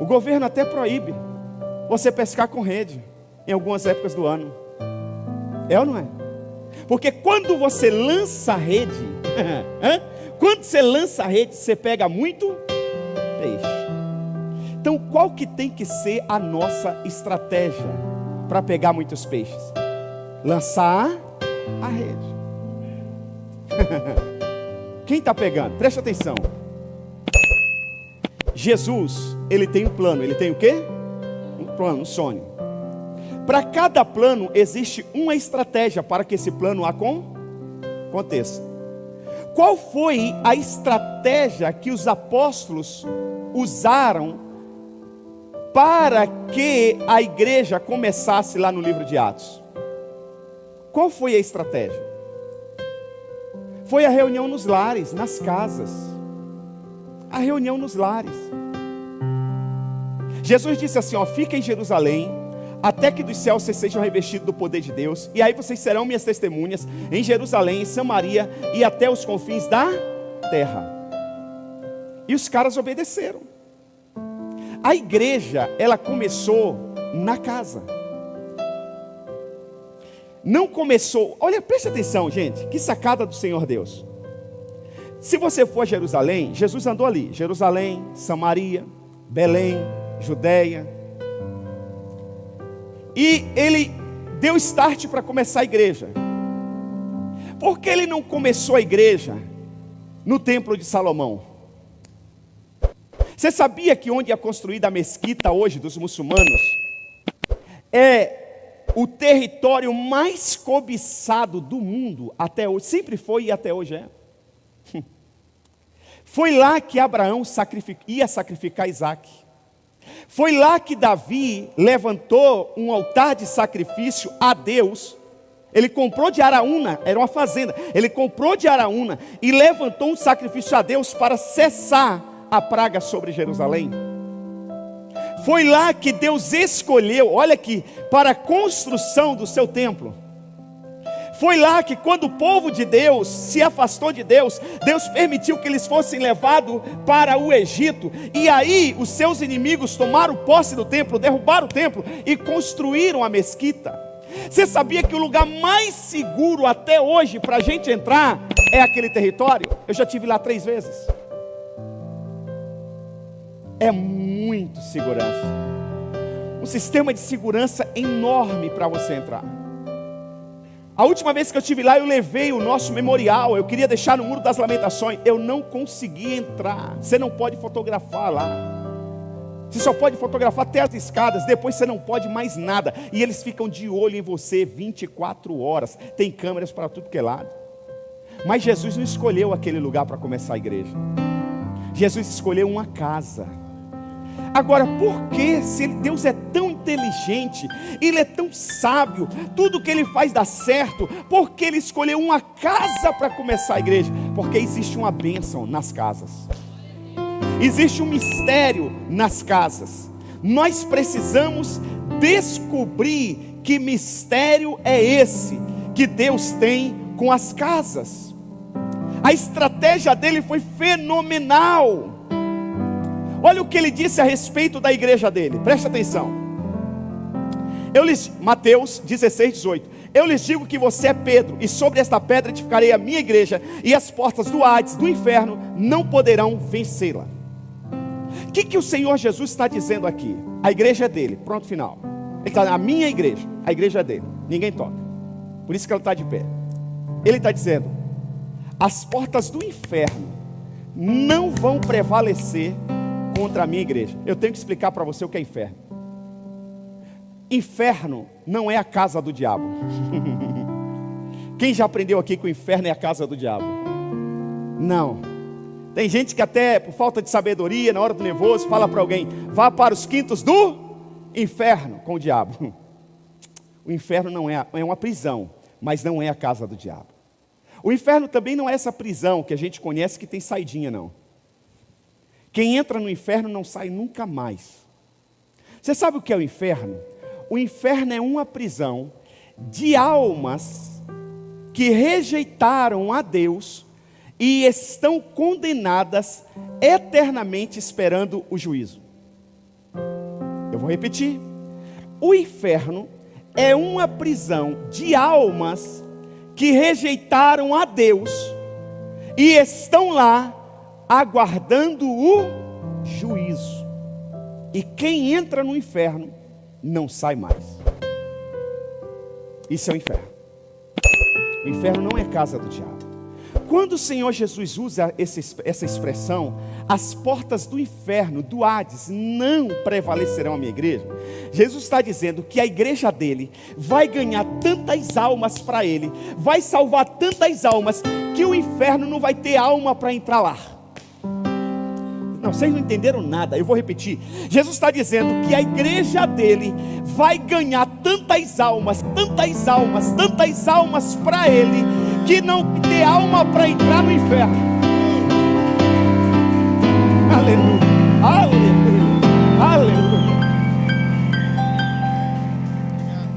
O governo até proíbe você pescar com rede em algumas épocas do ano. É ou não é? Porque quando você lança a rede, você pega muito peixe. Então, qual que tem que ser a nossa estratégia para pegar muitos peixes? Lançar a rede. Quem está pegando? Preste atenção. Jesus, ele tem um plano. Ele tem o quê? Um plano, um sonho. Para cada plano existe uma estratégia para que esse plano aconteça. Qual foi a estratégia que os apóstolos usaram para que a igreja começasse lá no livro de Atos? Qual foi a estratégia? Foi a reunião nos lares, nas casas. A reunião nos lares. Jesus disse assim, fica em Jerusalém, até que dos céus vocês sejam revestidos do poder de Deus, e aí vocês serão minhas testemunhas em Jerusalém, em Samaria e até os confins da terra. E os caras obedeceram. A igreja, ela começou na casa. Não começou, olha, preste atenção, gente, que sacada do Senhor Deus. Se você for a Jerusalém, Jesus andou ali, Jerusalém, Samaria, Belém, Judeia. E ele deu start para começar a igreja. Por que ele não começou a igreja no templo de Salomão? Você sabia que onde é construída a mesquita hoje dos muçulmanos é o território mais cobiçado do mundo até hoje? Sempre foi e até hoje é. Foi lá que Abraão ia sacrificar Isaac. Foi lá que Davi levantou um altar de sacrifício a Deus. Ele comprou de Araúna, era uma fazenda. Ele comprou de Araúna e levantou um sacrifício a Deus para cessar a praga sobre Jerusalém. Foi lá que Deus escolheu, olha aqui, para a construção do seu templo. Foi lá que quando o povo de Deus se afastou de Deus, Deus permitiu que eles fossem levados para o Egito. E aí os seus inimigos tomaram posse do templo, derrubaram o templo e construíram a mesquita. Você sabia que o lugar mais seguro até hoje para a gente entrar é aquele território? Eu já estive lá 3 vezes. É muito segurança. Um sistema de segurança enorme para você entrar. A última vez que eu estive lá, eu levei o nosso memorial. Eu queria deixar no Muro das Lamentações. Eu não consegui entrar. Você não pode fotografar lá. Você só pode fotografar até as escadas. Depois você não pode mais nada. E eles ficam de olho em você 24 horas. Tem câmeras para tudo que é lado. Mas Jesus não escolheu aquele lugar para começar a igreja. Jesus escolheu uma casa. Agora, por que, se Deus é tão inteligente, Ele é tão sábio, tudo que Ele faz dá certo, por que Ele escolheu uma casa para começar a igreja? Porque existe uma bênção nas casas, existe um mistério nas casas. Nós precisamos descobrir que mistério é esse que Deus tem com as casas. A estratégia dele foi fenomenal. Olha o que ele disse a respeito da igreja dele, preste atenção. Mateus 16:18. Eu lhes digo que você é Pedro, e sobre esta pedra edificarei a minha igreja, e as portas do Hades, do inferno, não poderão vencê-la. O que o Senhor Jesus está dizendo aqui? A igreja é dele, pronto, final. Ele está na minha igreja, a igreja é dele, ninguém toca. Por isso que ela está de pé. Ele está dizendo: as portas do inferno não vão prevalecer contra a minha igreja. Eu tenho que explicar para você o que é inferno. Inferno não é a casa do diabo. Quem já aprendeu aqui que o inferno é a casa do diabo? Não. Tem gente que até por falta de sabedoria, na hora do nervoso, fala para alguém: vá para os quintos do inferno com o diabo. O inferno não é uma prisão, mas não é a casa do diabo. O inferno também não é essa prisão que a gente conhece que tem saidinha, não. Quem entra no inferno não sai nunca mais. Você sabe o que é o inferno? O inferno é uma prisão de almas que rejeitaram a Deus e estão condenadas eternamente esperando o juízo. Eu vou repetir. O inferno é uma prisão de almas que rejeitaram a Deus e estão lá aguardando o juízo. E quem entra no inferno não sai mais. Isso é o inferno. O inferno não é casa do diabo. Quando o Senhor Jesus usa essa expressão, as portas do inferno, do Hades, não prevalecerão a minha igreja, Jesus está dizendo que a igreja dele vai ganhar tantas almas para ele, vai salvar tantas almas, que o inferno não vai ter alma para entrar lá. Não, vocês não entenderam nada, eu vou repetir. Jesus está dizendo que a igreja dele vai ganhar tantas almas para ele, que não vai ter alma para entrar no inferno. Aleluia, aleluia, aleluia.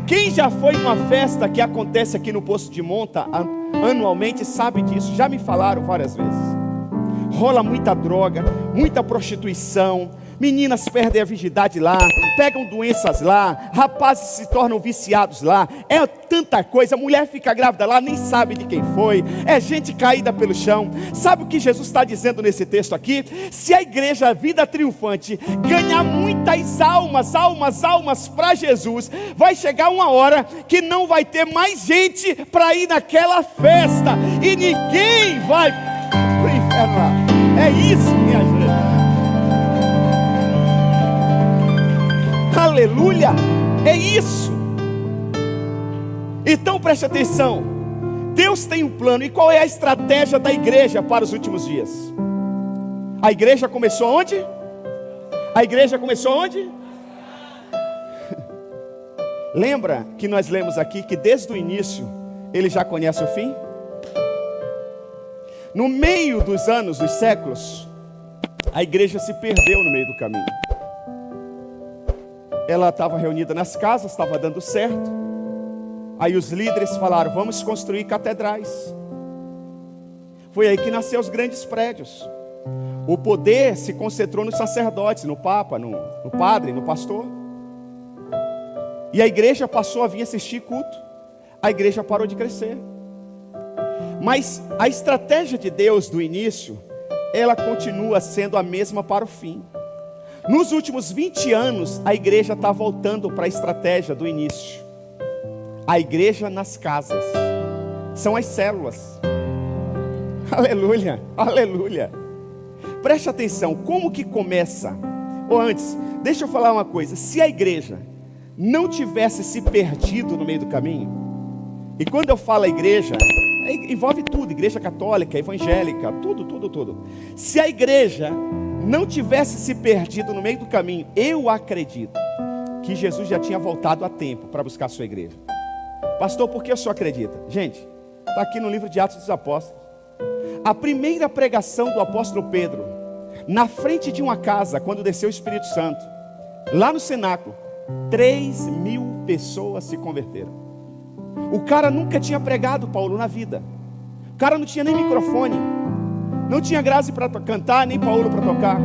Quem já foi numa festa que acontece aqui no Poço de Monta anualmente sabe disso, já me falaram várias vezes. Rola muita droga, muita prostituição, meninas perdem a virgindade lá, pegam doenças lá, rapazes se tornam viciados lá, é tanta coisa, mulher fica grávida lá, nem sabe de quem foi, é gente caída pelo chão. Sabe o que Jesus está dizendo nesse texto aqui? Se a igreja Vida Triunfante ganhar muitas almas para Jesus, vai chegar uma hora que não vai ter mais gente para ir naquela festa, e ninguém vai para o inferno lá. É isso, minha gente. Aleluia, é isso. Então preste atenção. Deus tem um plano. E qual é a estratégia da igreja para os últimos dias? A igreja começou onde? A igreja começou onde? Lembra que nós lemos aqui que desde o início ele já conhece o fim? No meio dos anos, dos séculos, a igreja se perdeu no meio do caminho. Ela estava reunida nas casas, estava dando certo. Aí os líderes falaram: vamos construir catedrais. Foi aí que nasceu os grandes prédios. O poder se concentrou nos sacerdotes, no papa, no padre, no pastor. E a igreja passou a vir assistir culto. A igreja parou de crescer. Mas a estratégia de Deus do início, ela continua sendo a mesma para o fim. Nos últimos 20 anos, a igreja está voltando para a estratégia do início. A igreja nas casas. São as células. Aleluia, aleluia. Preste atenção, como que começa? Ou antes, deixa eu falar uma coisa. Se a igreja não tivesse se perdido no meio do caminho, e quando eu falo a igreja, envolve tudo, igreja católica, evangélica, tudo. Se a igreja não tivesse se perdido no meio do caminho, eu acredito que Jesus já tinha voltado a tempo para buscar a sua igreja. Pastor, por que o senhor acredita? Gente, está aqui no livro de Atos dos Apóstolos. A primeira pregação do apóstolo Pedro, na frente de uma casa, quando desceu o Espírito Santo, lá no cenáculo, 3.000 pessoas se converteram. O cara nunca tinha pregado, Paulo, na vida. O cara não tinha nem microfone, não tinha Grazi para cantar, nem Paulo para tocar,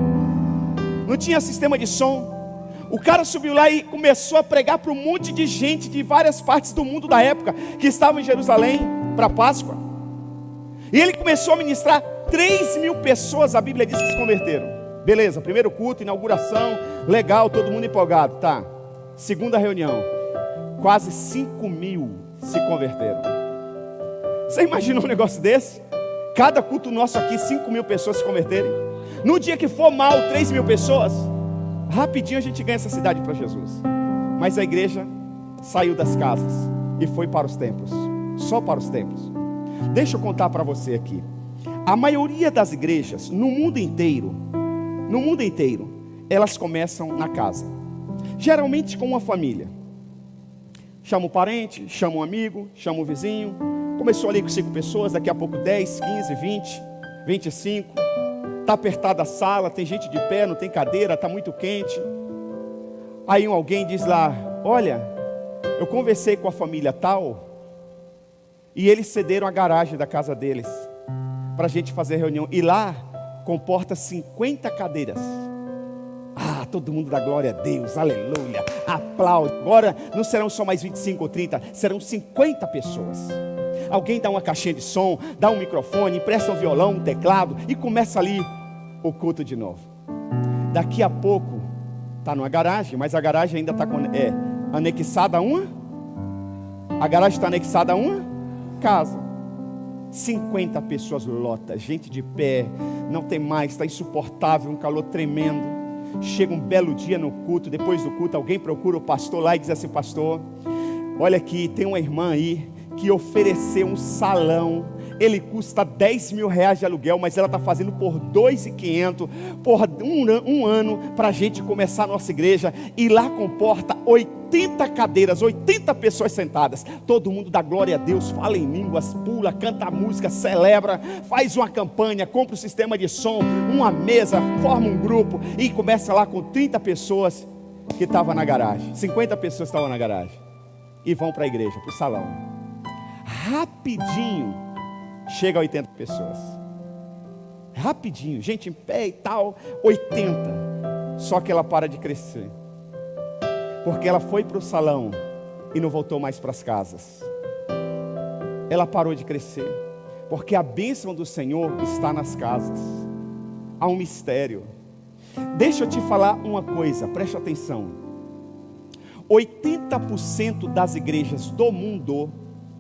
não tinha sistema de som. O cara subiu lá e começou a pregar para um monte de gente de várias partes do mundo da época, que estavam em Jerusalém para Páscoa. E ele começou a ministrar. 3.000 pessoas, a Bíblia diz que se converteram. Beleza, primeiro culto, inauguração, legal, todo mundo empolgado, tá. Segunda reunião, quase 5.000 se converteram. Você imaginou um negócio desse? Cada culto nosso aqui, 5.000 pessoas se converterem. No dia que for mal, 3.000 pessoas, rapidinho a gente ganha essa cidade para Jesus. Mas a igreja saiu das casas e foi para os templos, só para os templos. Deixa eu contar para você aqui. A maioria das igrejas no mundo inteiro, elas começam na casa. Geralmente com uma família. Chama um parente, chama um amigo, chama um vizinho. Começou ali com 5 pessoas, daqui a pouco 10, 15, 20, 25. Está apertada a sala, tem gente de pé, não tem cadeira, está muito quente. Aí alguém diz lá, olha, eu conversei com a família tal, e eles cederam a garagem da casa deles, para a gente fazer reunião. E lá comporta 50 cadeiras. Ah, todo mundo dá glória a Deus, aleluia, aplaude. Agora não serão só mais 25 ou 30, serão 50 pessoas. Alguém dá uma caixinha de som, dá um microfone, empresta um violão, um teclado, e começa ali o culto de novo. Daqui a pouco está numa garagem, mas a garagem ainda está anexada a uma. A garagem está anexada a uma casa. 50 pessoas lota, gente de pé, não tem mais, está insuportável, um calor tremendo. Chega um belo dia no culto, depois do culto alguém procura o pastor lá e diz assim, pastor, olha aqui, tem uma irmã aí que ofereceu um salão, ele custa 10 mil reais de aluguel, mas ela está fazendo por 2.500, por um ano, para a gente começar a nossa igreja, e lá comporta 80 cadeiras, 80 pessoas sentadas, todo mundo dá glória a Deus, fala em línguas, pula, canta música, celebra, faz uma campanha, compra um sistema de som, uma mesa, forma um grupo, e começa lá com 30 pessoas que estavam na garagem, 50 pessoas estavam na garagem, e vão para a igreja, para o salão. Rapidinho chega a 80 pessoas, rapidinho, gente em pé e tal, 80, só que ela para de crescer, porque ela foi para o salão e não voltou mais para as casas. Ela parou de crescer, porque a bênção do Senhor está nas casas. Há um mistério. Deixa eu te falar uma coisa, preste atenção. 80% das igrejas do mundo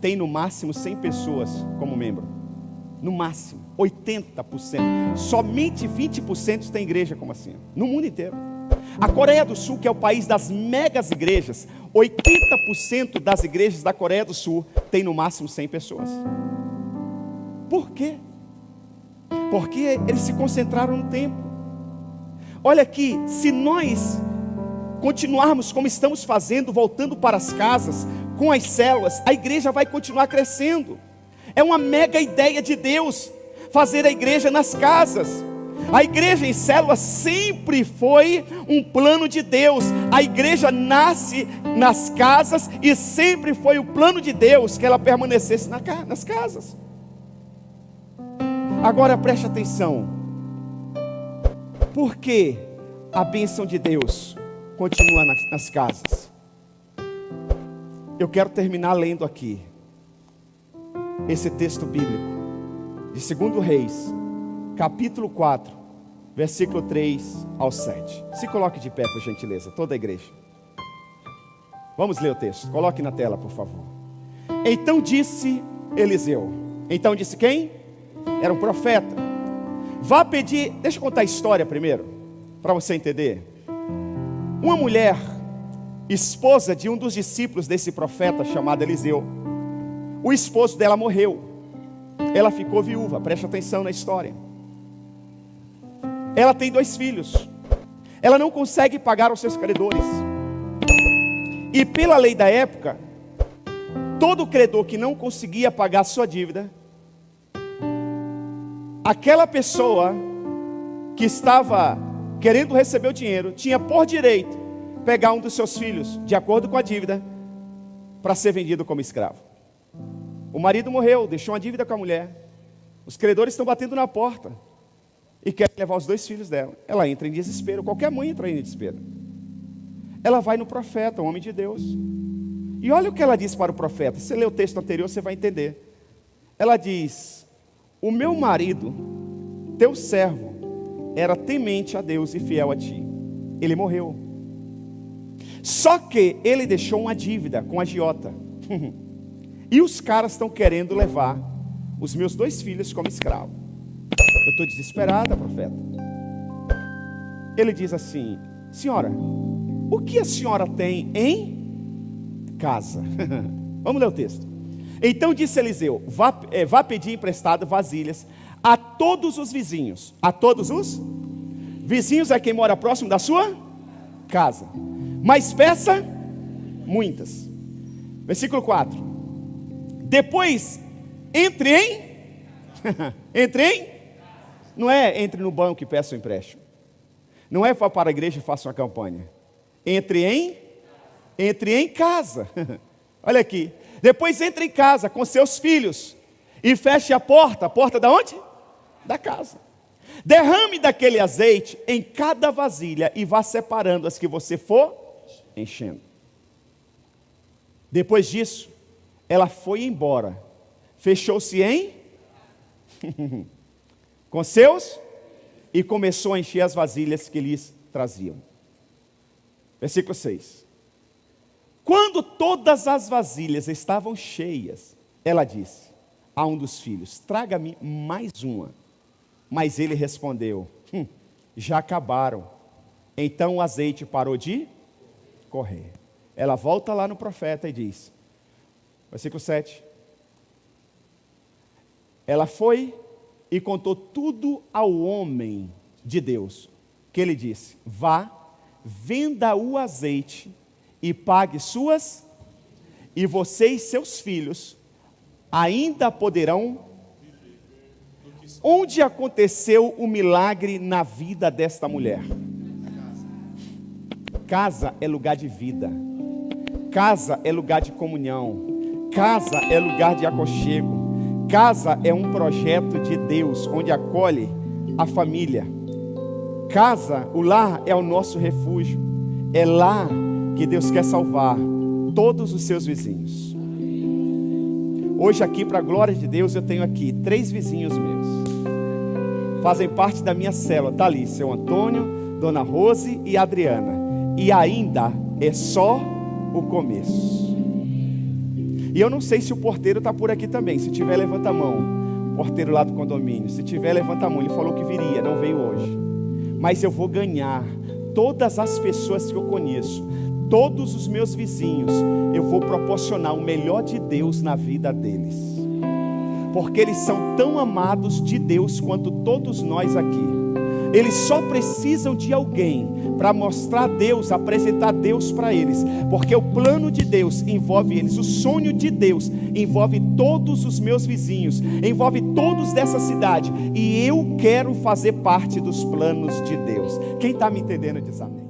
tem no máximo 100 pessoas como membro. No máximo, 80%. Somente 20% tem igreja como assim, no mundo inteiro. A Coreia do Sul, que é o país das megas igrejas, 80% das igrejas da Coreia do Sul tem no máximo 100 pessoas. Por quê? Porque eles se concentraram no tempo. Olha aqui, se nós continuarmos como estamos fazendo, voltando para as casas, com as células, a igreja vai continuar crescendo. É uma mega ideia de Deus, fazer a igreja nas casas. A igreja em células sempre foi um plano de Deus. A igreja nasce nas casas e sempre foi o plano de Deus que ela permanecesse nas casas. Agora preste atenção. Por que a bênção de Deus continua nas casas? Eu quero terminar lendo aqui esse texto bíblico de 2 Reis, capítulo 4, versículo 3 ao 7. Se coloque de pé, por gentileza, toda a igreja. Vamos ler o texto, coloque na tela, por favor. Então disse Eliseu. Então disse quem? Era um profeta. Vá pedir, deixa eu contar a história primeiro, para você entender. Uma mulher, esposa de um dos discípulos desse profeta chamado Eliseu, o esposo dela morreu. Ela ficou viúva, preste atenção na história. Ela tem 2 filhos. Ela não consegue pagar aos seus credores. E pela lei da época, todo credor que não conseguia pagar a sua dívida, aquela pessoa que estava querendo receber o dinheiro, tinha por direito pegar um dos seus filhos, de acordo com a dívida, para ser vendido como escravo. O marido morreu, deixou uma dívida com a mulher. Os credores estão batendo na porta e querem levar os 2 filhos dela. Ela entra em desespero, qualquer mãe entra em desespero. Ela vai no profeta, um homem de Deus. E olha o que ela diz para o profeta. Se você ler o texto anterior, você vai entender. Ela diz: o meu marido, teu servo, era temente a Deus e fiel a ti. Ele morreu. Só que ele deixou uma dívida com a agiota. E os caras estão querendo levar os meus 2 filhos como escravo. Eu estou desesperada, profeta. Ele diz assim: senhora, o que a senhora tem em casa? Vamos ler o texto. Então disse Eliseu: vá pedir emprestado vasilhas a todos os vizinhos. A todos os vizinhos é quem mora próximo da sua casa. Mas peça muitas. Versículo 4. Depois, entre em, não é entre no banco e peça um empréstimo. Não é vá para a igreja e faça uma campanha. Entre em casa. Olha aqui. Depois entre em casa com seus filhos e feche a porta da onde? Da casa. Derrame daquele azeite em cada vasilha e vá separando as que você for enchendo. Depois disso, ela foi embora, fechou-se em com seus e começou a encher as vasilhas que lhes traziam. Versículo 6. Quando todas as vasilhas estavam cheias, ela disse a um dos filhos: traga-me mais uma. Mas ele respondeu: já acabaram. Então o azeite parou de correr. Ela volta lá no profeta e diz, versículo 7. Ela foi e contou tudo ao homem de Deus, que ele disse: vá, venda o azeite e pague suas, e você e seus filhos ainda poderão. Onde aconteceu o milagre na vida desta mulher? Casa é lugar de vida. Casa é lugar de comunhão. Casa é lugar de aconchego. Casa é um projeto de Deus, onde acolhe a família. Casa, o lar é o nosso refúgio. É lá que Deus quer salvar todos os seus vizinhos. Hoje aqui, para a glória de Deus, eu tenho aqui 3 vizinhos meus. Fazem parte da minha célula. Está ali, seu Antônio, Dona Rose e Adriana. E ainda é só o começo. E eu não sei se o porteiro está por aqui também. Se tiver, levanta a mão. O porteiro lá do condomínio. Se tiver, levanta a mão. Ele falou que viria, não veio hoje. Mas eu vou ganhar todas as pessoas que eu conheço, todos os meus vizinhos. Eu vou proporcionar o melhor de Deus na vida deles. Porque eles são tão amados de Deus quanto todos nós aqui. Eles só precisam de alguém para mostrar Deus, apresentar Deus para eles. Porque o plano de Deus envolve eles. O sonho de Deus envolve todos os meus vizinhos, envolve todos dessa cidade. E eu quero fazer parte dos planos de Deus. Quem está me entendendo diz amém.